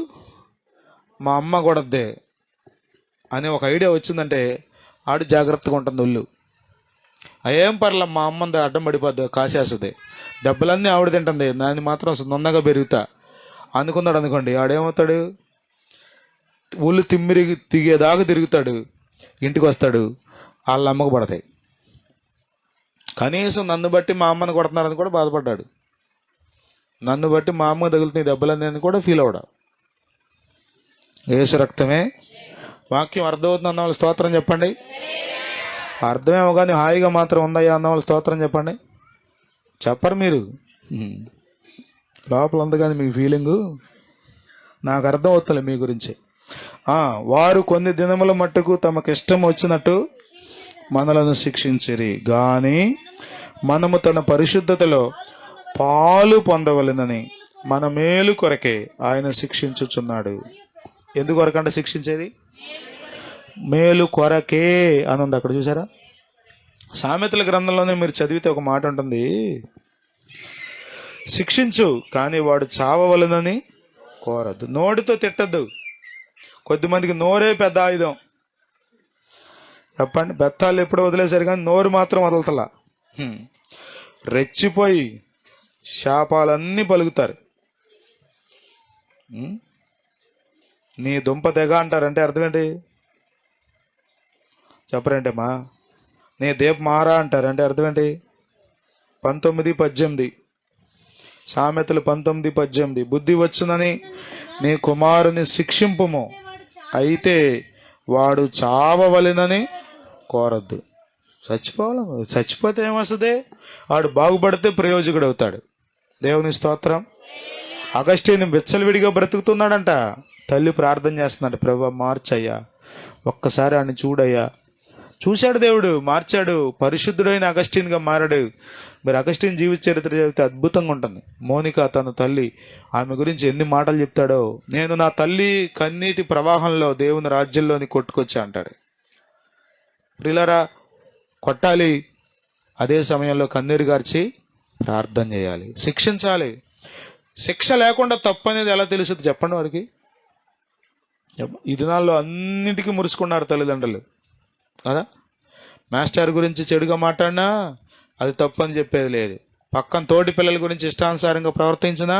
మా అమ్మ కొడద్దే అని ఒక ఐడియా వచ్చిందంటే ఆడు జాగ్రత్తగా ఉంటుంది. ఒళ్ళు ఏం పర్లే, మా అమ్మంది అడ్డం పడిపోద్ది, కాసేస్తుంది, దెబ్బలన్నీ ఆవిడ తింటుంది, దాన్ని మాత్రం నున్నగా పెరుగుతా అనుకున్నాడు అనుకోండి. ఆడేమవుతాడు? ఒళ్ళు తిరిగేదాకా తిరుగుతాడు. ఇంటికి వస్తాడు, వాళ్ళ అమ్మకు పడతాయి. కనీసం నన్ను బట్టి మా అమ్మని కొడుతున్నారని కూడా బాధపడ్డాడు. నన్ను బట్టి మా అమ్మకు తగులుతున్న దెబ్బలన్నీ అని కూడా ఫీల్ అవడా. యేసు రక్తమే. వాక్యం అర్థమవుతుంది అన్న వాళ్ళు స్తోత్రం చెప్పండి. అర్థమేమో కానీ హాయిగా మాత్రం ఉందయ్యా అన్న వాళ్ళు స్తోత్రం చెప్పండి. చెప్పరు మీరు. లోపల ఉంది కానీ మీకు ఫీలింగు నాకు అర్థం అవుతుంది మీ గురించి. వారు కొన్ని దినముల మట్టుకు తమకు ఇష్టం వచ్చినట్టు మనలను శిక్షించిరి, కానీ మనము తన పరిశుద్ధతలో పాలు పొందవలెనని మన మేలు కొరకే ఆయన శిక్షించుచున్నాడు. ఎందుకొరకంటే శిక్షించేది? మేలు కొరకే అని ఉంది అక్కడ, చూసారా? సామెతల గ్రంథంలోనే మీరు చదివితే ఒక మాట ఉంటుంది, శిక్షించు కానీ వాడు చావవలెనని కోరద్దు. నోటితో తిట్టద్దు. కొద్దిమందికి నోరే పెద్ద ఆయుధం. చెప్పండి, బెత్తాలు ఎప్పుడు వదిలేశారు కానీ నోరు మాత్రం వదలతలా. రెచ్చిపోయి శాపాలన్నీ పలుకుతారు. నీ దుంప తెగ అంటారంటే అర్థం ఏంటి? చెప్పరేంటమ్మా? నీ దీప మారా అంటారంటే అర్థం ఏంటి? 19:18 సామెతలు 19:18 బుద్ధి వచ్చునని నీ కుమారుని శిక్షింపుము, అయితే వాడు చావవలెనని కోరద్దు. చచ్చిపోతే ఏమొస్తుంది? వాడు బాగుపడితే ప్రయోజకుడు అవుతాడు. దేవుని స్తోత్రం. అగస్టిన్ విచ్చలవిడిగా బ్రతుకుతున్నాడంట. తల్లి ప్రార్థన చేస్తున్నాడు, ప్రభువా మార్చయ్యా, ఒక్కసారి ఆయన చూడయ్యా. చూశాడు దేవుడు, మార్చాడు, పరిశుద్ధుడైన అగస్టిన్గా మారాడు. మీరు అగస్టిన్ జీవిత చరిత్ర చదివితే అద్భుతంగా ఉంటుంది. మోనికా తన తల్లి, ఆమె గురించి ఎన్ని మాటలు చెప్తాడో. నేను నా తల్లి కన్నీటి ప్రవాహంలో దేవుని రాజ్యంలోని కొట్టుకొచ్చా అంటాడు. ప్రియులారా, కొట్టాలి, అదే సమయంలో కన్నీరు గార్చి ప్రార్థన చేయాలి, శిక్షించాలి. శిక్ష లేకుండా తప్పు అనేది ఎలా తెలుస్తుంది చెప్పండి వాడికి? ఈ దినాల్లో అన్నింటికీ మురుసుకున్నారు తల్లిదండ్రులు కదా. మాస్టర్ గురించి చెడుగా మాట్లాడినా అది తప్పు అని చెప్పేది లేదు. పక్కన తోటి పిల్లల గురించి ఇష్టానుసారంగా ప్రవర్తించినా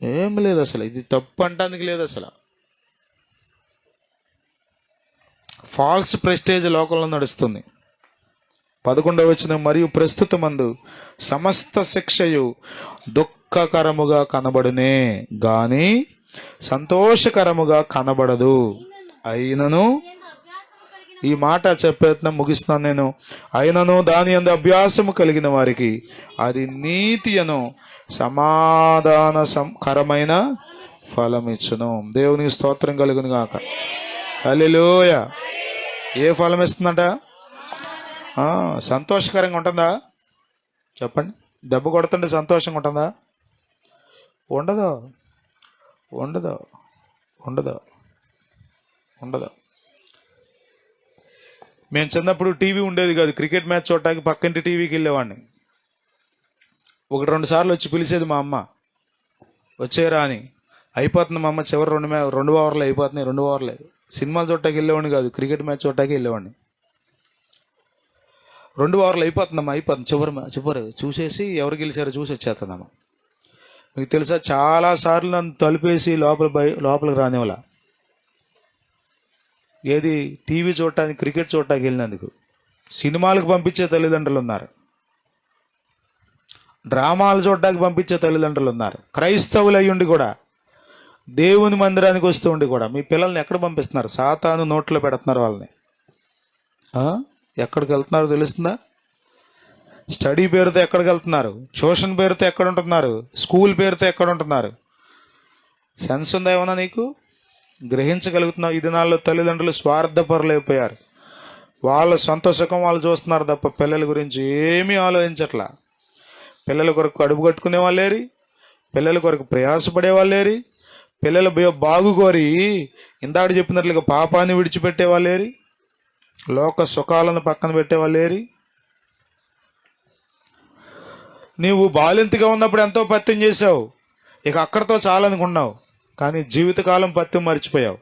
ఏం లేదు. అసలు ఇది తప్పు అంటానికి లేదు. అసలు ఫాల్స్ ప్రెస్టేజ్ లోకంలో నడుస్తుంది. 11వ వచనం, మరియు ప్రస్తుతమందు సమస్త శిక్షయు దుఃఖకరముగా కనబడునే గాని సంతోషకరముగా కనబడదు. అయినను, ఈ మాట చెప్పేత్న ముగిస్తున్నాను నేను, అయినను దాని యందు అభ్యాసము కలిగిన వారికి అది నీతి అను సమాధానకరమైన ఫలమిచ్చును. దేవునికి స్తోత్రం కలుగును గాక. హల్లెలూయా. ఏ ఫలం ఇస్తుందంట? సంతోషకరంగా ఉంటుందా చెప్పండి? దెబ్బ కొడుతుంటే సంతోషంగా ఉంటుందా? ఉండదు, ఉండదు, ఉండదు, ఉండదు. మేము చిన్నప్పుడు టీవీ ఉండేది కాదు. క్రికెట్ మ్యాచ్ చూడటానికి పక్కింటి టీవీకి వెళ్ళేవాడిని. 1-2 సార్లు వచ్చి పిలిచేది మా అమ్మ, వచ్చేరా అని. అయిపోతుంది మా అమ్మ, చివరి 2 ఓవర్లు అయిపోతున్నాయి, 2 ఓవర్లే. సినిమాలు చూడటానికి వెళ్ళేవాడిని కాదు, క్రికెట్ మ్యాచ్ చూడటానికి వెళ్ళేవాడిని. 2 ఓవర్లు అయిపోతుందమ్మా, అయిపోతుంది, చివరి చూసేసి ఎవరు గెలిచారో చూసి వచ్చేస్తుందమ్మా. మీకు తెలుసా, చాలాసార్లు నన్ను తలుపేసి లోపలికి రానివ్వాల. ఏది? టీవీ చూడటానికి, క్రికెట్ చూడటానికి వెళ్ళినందుకు. సినిమాలకు పంపించే తల్లిదండ్రులు ఉన్నారు, డ్రామాలు చూడటానికి పంపించే తల్లిదండ్రులు ఉన్నారు. క్రైస్తవులు అయ్యుండి కూడా, దేవుని మందిరానికి వస్తూ ఉండి కూడా మీ పిల్లల్ని ఎక్కడ పంపిస్తున్నారు? సాతాను నోట్లో పెడుతున్నారు వాళ్ళని. ఎక్కడికి వెళ్తున్నారో తెలుస్తుందా? స్టడీ పేరుతో ఎక్కడికి వెళ్తున్నారు? ట్యూషన్ పేరుతో ఎక్కడ ఉంటున్నారు? స్కూల్ పేరుతో ఎక్కడ ఉంటున్నారు? సెన్స్ ఉందా ఏమన్నా నీకు? గ్రహించగలుగుతున్నావు? ఈ దినాల్లో తల్లిదండ్రులు స్వార్థపరులైపోయారు. వాళ్ళ సొంత సుఖం వాళ్ళు చూస్తున్నారు తప్ప పిల్లల గురించి ఏమీ ఆలోచించట్లా. పిల్లల కొరకు అడుపు కట్టుకునే వాళ్ళేరి, పిల్లల కొరకు ప్రయాసపడే వాళ్ళేరి, పిల్లల బాగు కోరి ఇందాక చెప్పినట్లుగా పాపాన్ని విడిచిపెట్టే వాళ్ళేరి, లోక సుఖాలను పక్కన పెట్టేవాళ్ళేరి. నీవు బాలింతగా ఉన్నప్పుడు ఎంతో పత్యం చేసావు, ఇక అక్కడితో చాలనుకున్నావు, కానీ జీవితకాలం పత్యం మర్చిపోయావు.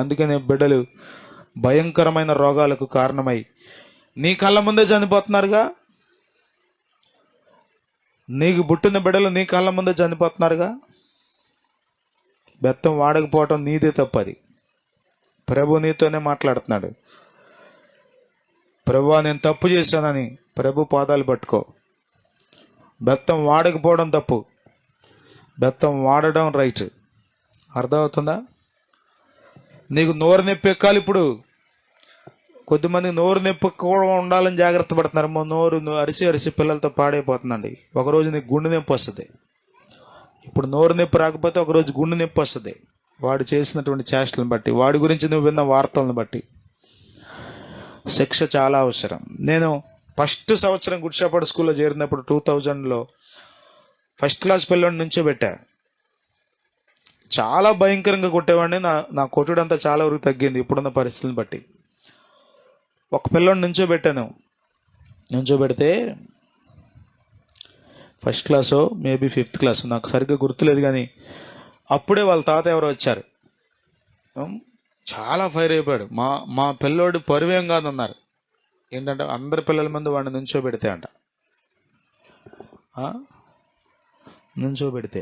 అందుకనే బిడ్డలు భయంకరమైన రోగాలకు కారణమై నీ కళ్ళ ముందే చనిపోతున్నారుగా. నీకు పుట్టిన బిడ్డలు నీ కళ్ళ ముందే చనిపోతున్నారుగా. బెత్తం వాడకపోవటం నీదే తప్పది. ప్రభు నీతోనే మాట్లాడుతున్నాడు. ప్రభువా నేను తప్పు చేశానని ప్రభు పాదాలు పట్టుకో. బెత్తం వాడకపోవడం తప్పు, బెత్తం వాడడం రైట్. అర్థమవుతుందా? నీకు నోరు నొప్పి ఎక్కాలి ఇప్పుడు. కొద్దిమంది నోరు నొప్పి కూడా ఉండాలని జాగ్రత్త పడుతున్నారు. మా నోరు అరిసి అరిసి పిల్లలతో పాడైపోతుందండి. ఒకరోజు నీకు గుండె నొప్పి వస్తుంది. ఇప్పుడు నోరు నొప్పి రాకపోతే ఒకరోజు గుండె నొప్పి వస్తుంది. వాడు చేసినటువంటి చేష్టలను బట్టి, వాడి గురించి నువ్వు విన్న వార్తలను బట్టి. శిక్ష చాలా అవసరం. నేను ఫస్ట్ సంవత్సరం గుడ్ షెపర్డ్ స్కూల్లో చేరినప్పుడు 2000లో ఫస్ట్ క్లాస్ పిల్లని నుంచో పెట్టా. చాలా భయంకరంగా కొట్టేవాడిని. నా కొట్టుడంతా చాలా వరకు తగ్గింది ఇప్పుడున్న పరిస్థితులను బట్టి. ఒక పిల్లని నుంచో పెడితే ఫస్ట్ క్లాసో మేబీ 5th క్లాస్, నాకు సరిగ్గా గుర్తులేదు, కానీ అప్పుడే వాళ్ళ తాత ఎవరో వచ్చారు. చాలా ఫైర్ అయిపోయాడు. మా పిల్లోడు పరువేం కాదన్నారు. ఏంటంటే అందరి పిల్లల ముందు వాడిని నుంచోబెడితే అంట. నుంచోబెడితే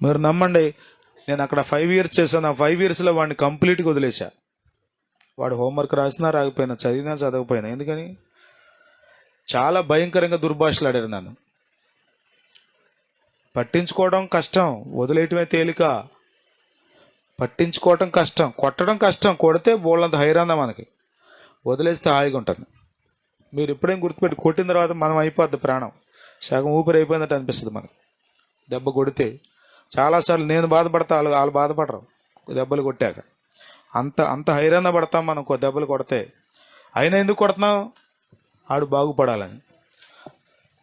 మీరు నమ్మండి, నేను అక్కడ 5 years చేశాను. ఆ 5 yearsలో వాడిని కంప్లీట్గా వదిలేశా. వాడు హోంవర్క్ రాసినా రాకపోయినా, చదివినా చదవకపోయినా. ఎందుకని? చాలా భయంకరంగా దుర్భాషలు ఆడారు నన్ను. పట్టించుకోవడం కష్టం, వదిలేయటమే తేలిక. పట్టించుకోవటం కష్టం, కొట్టడం కష్టం. కొడితే బోళ్ళంత హైరాందా మనకి, వదిలేస్తే హాయిగా ఉంటుంది. మీరు ఎప్పుడేం గుర్తుపెట్టి, కొట్టిన తర్వాత మనం అయిపోద్ది ప్రాణం, సగం ఊపిరి అయిపోయిందట్టు అనిపిస్తుంది మనకి. దెబ్బ కొడితే చాలాసార్లు నేను బాధపడతా, వాళ్ళు బాధపడరు దెబ్బలు కొట్టాక. అంత హైరాణ పడతాం మనం దెబ్బలు కొడితే. అయినా ఎందుకు కొడుతున్నాం? ఆడు బాగుపడాలని.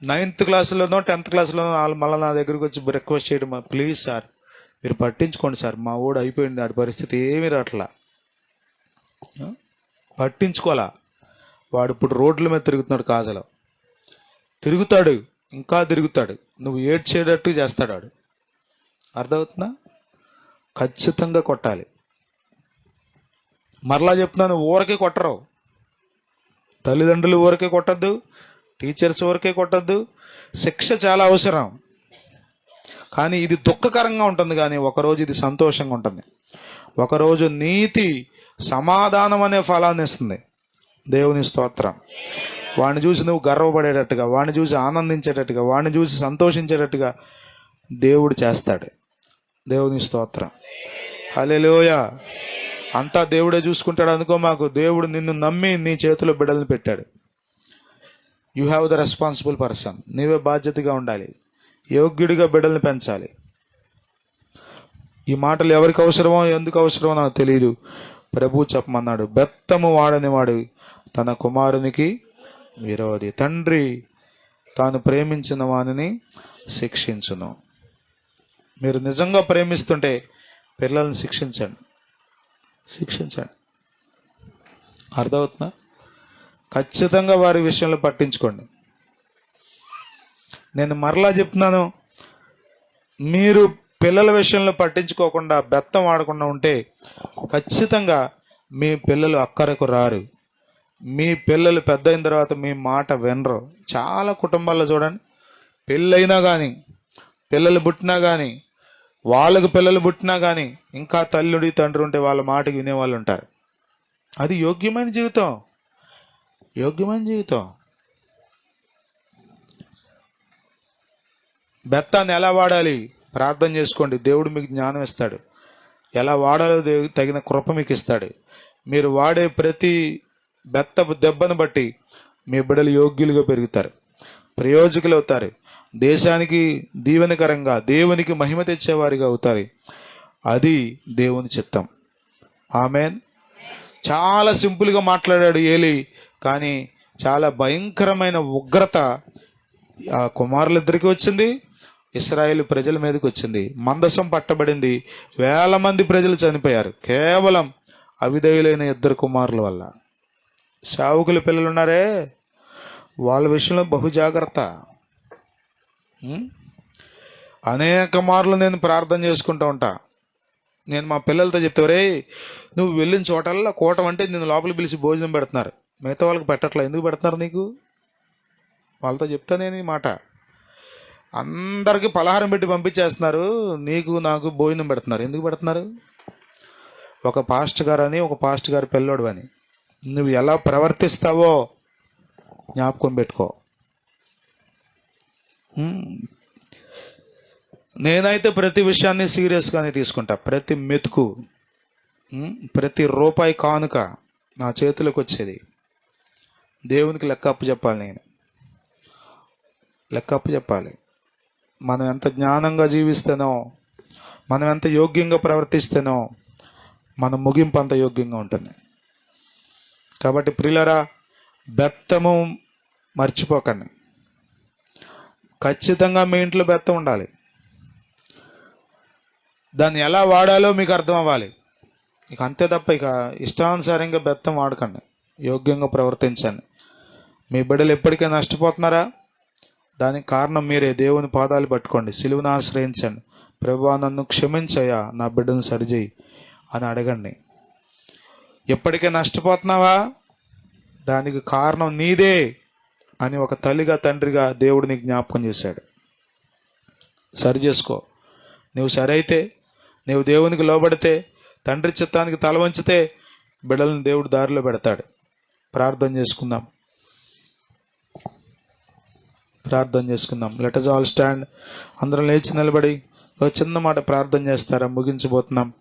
9th క్లాస్లోనో 10th క్లాస్లోనో వాళ్ళు మళ్ళీ నా దగ్గరికి వచ్చి రిక్వెస్ట్ చేయడం, ప్లీజ్ సార్ మీరు పట్టించుకోండి సార్, మా ఊడు అయిపోయింది, ఆడి పరిస్థితి ఏమీ రావట్లా. పట్టించుకోవాలా. వాడు ఇప్పుడు రోడ్ల మీద తిరుగుతున్నాడు, కాజలో తిరుగుతాడు, ఇంకా తిరుగుతాడు. నువ్వు ఏడ్చేటట్టు చేస్తాడు వాడు. అర్థమవుతుందా? ఖచ్చితంగా కొట్టాలి. మరలా చెప్తున్నాను, ఊరకే కొట్టరు. తల్లిదండ్రులు ఊరకే కొట్టద్దు, టీచర్స్ ఊరకే కొట్టద్దు. శిక్ష చాలా అవసరం. కానీ ఇది దుఃఖకరంగా ఉంటుంది, కానీ ఒకరోజు ఇది సంతోషంగా ఉంటుంది. ఒకరోజు నీతి సమాధానం అనే ఫలాన్ని ఇస్తుంది. దేవుని స్తోత్రం. వాడిని చూసి నువ్వు గర్వపడేటట్టుగా, వాడిని చూసి ఆనందించేటట్టుగా, వాడిని చూసి సంతోషించేటట్టుగా దేవుడు చేస్తాడు. దేవుని స్తోత్రం. హల్లెలూయా. అంతా దేవుడే చూసుకుంటాడు అనుకో మాకు. దేవుడు నిన్ను నమ్మి నీ చేతిలో బిడ్డలను పెట్టాడు. You have the responsible person. నీవే బాధ్యతగా ఉండాలి, యోగ్యుడిగా బిడ్డల్ని పెంచాలి. ఈ మాటలు ఎవరికి అవసరమో ఎందుకు అవసరమో నాకు తెలియదు. ప్రభు చెప్పమన్నాడు, బెత్తము వాడని వాడు తన కుమారునికి విరోధి. తండ్రి తాను ప్రేమించిన వానిని శిక్షించును. మీరు నిజంగా ప్రేమిస్తుంటే పిల్లల్ని శిక్షించండి. అర్థమవుతుందా? ఖచ్చితంగా వారి విషయంలో పట్టించుకోండి. నేను మరలా చెప్తున్నాను, మీరు పిల్లల విషయంలో పట్టించుకోకుండా బెత్తం ఆడకుండా ఉంటే ఖచ్చితంగా మీ పిల్లలు అక్కరకు రారు. మీ పిల్లలు పెద్ద అయిన తర్వాత మీ మాట వినరు. చాలా కుటుంబాల్లో చూడండి, పెళ్ళైనా కానీ, పిల్లలు పుట్టినా కానీ, వాళ్ళకు పిల్లలు పుట్టినా కానీ ఇంకా తల్లుడి తండ్రి ఉంటే వాళ్ళ మాటకి వినేవాళ్ళు ఉంటారు. అది యోగ్యమైన జీవితం. బెత్తాన్ని ఎలా వాడాలి ప్రార్థన చేసుకోండి. దేవుడు మీకు జ్ఞానం ఇస్తాడు. ఎలా వాడాలో తగిన కృప మీకు ఇస్తాడు. మీరు వాడే ప్రతి బెత్తపు దెబ్బను బట్టి మీ బిడ్డలు యోగ్యులుగా పెరుగుతారు, ప్రయోజకులు అవుతారు, దేశానికి దీవెనకరంగా దేవునికి మహిమ తెచ్చేవారిగా అవుతారు. అది దేవుని చిత్తం. ఆమేన్. చాలా సింపుల్గా మాట్లాడాడు ఏలీ, కానీ చాలా భయంకరమైన ఉగ్రత ఆ కుమారులిద్దరికి వచ్చింది, ఇశ్రాయేలు ప్రజల మీదకి వచ్చింది. మందసం పట్టబడింది, 1000 మంది ప్రజలు చనిపోయారు కేవలం అవిధేయులైన 2 కుమారుల వల్ల. సేవకుల పిల్లలు ఉన్నారే, వాళ్ళ విషయంలో బహు జాగ్రత్త. అనేక మార్లు నేను ప్రార్థన చేసుకుంటూ ఉంటా. నేను మా పిల్లలతో చెప్తే, రే నువ్వు వెళ్ళిన చోటల్లా కూటం అంటే నేను లోపలికి పిలిచి భోజనం పెడుతున్నారు, మిగతా వాళ్ళకి పెట్టట్లా, ఎందుకు పెడుతున్నారు నీకు? వాళ్ళతో చెప్తా నేను ఈ మాట. అందరికీ పలహారం పెట్టి పంపించేస్తున్నారు, నీకు నాకు భోజనం పెడుతున్నారు, ఎందుకు పెడుతున్నారు? ఒక పాస్టర్ గారు అని, ఒక పాస్టర్ గారు పిల్లోడు అని నువ్వు ఎలా ప్రవర్తిస్తావో జ్ఞాపకం పెట్టుకో. నేనైతే ప్రతి విషయాన్ని సీరియస్గానే తీసుకుంటా. ప్రతి మెతుకు ప్రతి రూపాయి కానుక నా చేతులకు వచ్చేది. దేవునికి లెక్క అప్పు చెప్పాలి. నేను లెక్క అప్పు చెప్పాలి. మనం ఎంత జ్ఞానంగా జీవిస్తేనో, మనం ఎంత యోగ్యంగా ప్రవర్తిస్తేనో మన ముగింపు అంత యోగ్యంగా ఉంటుంది. కాబట్టి ప్రియులారా, బెత్తము మర్చిపోకండి. ఖచ్చితంగా మీ ఇంట్లో బెత్తం ఉండాలి. దాన్ని ఎలా వాడాలో మీకు అర్థం అవ్వాలి. ఇక అంతే తప్ప ఇక ఇష్టానుసారంగా బెత్తం వాడకండి. యోగ్యంగా ప్రవర్తించండి. మీ బిడ్డలు ఎప్పటికీ నష్టపోతున్నారా? దానికి కారణం మీరే. దేవుని పాదాలు పట్టుకోండి, సిలువను ఆశ్రయించండి. ప్రభువా, నన్ను క్షమించయ్యా, నా బిడ్డను సరిచేయి అని అడగండి. ఎప్పటికే నష్టపోతున్నావా? దానికి కారణం నీదే అని ఒక తల్లిగా తండ్రిగా దేవుడు నీకు జ్ఞాపకం చేశాడు. సరి చేసుకో. నువ్వు సరైతే, నువ్వు దేవునికి లోబడితే, తండ్రి చిత్తానికి తల వంచితే బిడ్డలను దేవుడు దారిలో పెడతాడు. ప్రార్థన చేసుకుందాం. Let us all stand. అందరం లేచి నిలబడి ఒక చిన్న మాట ప్రార్థన చేస్తారా? ముగించబోతున్నాం.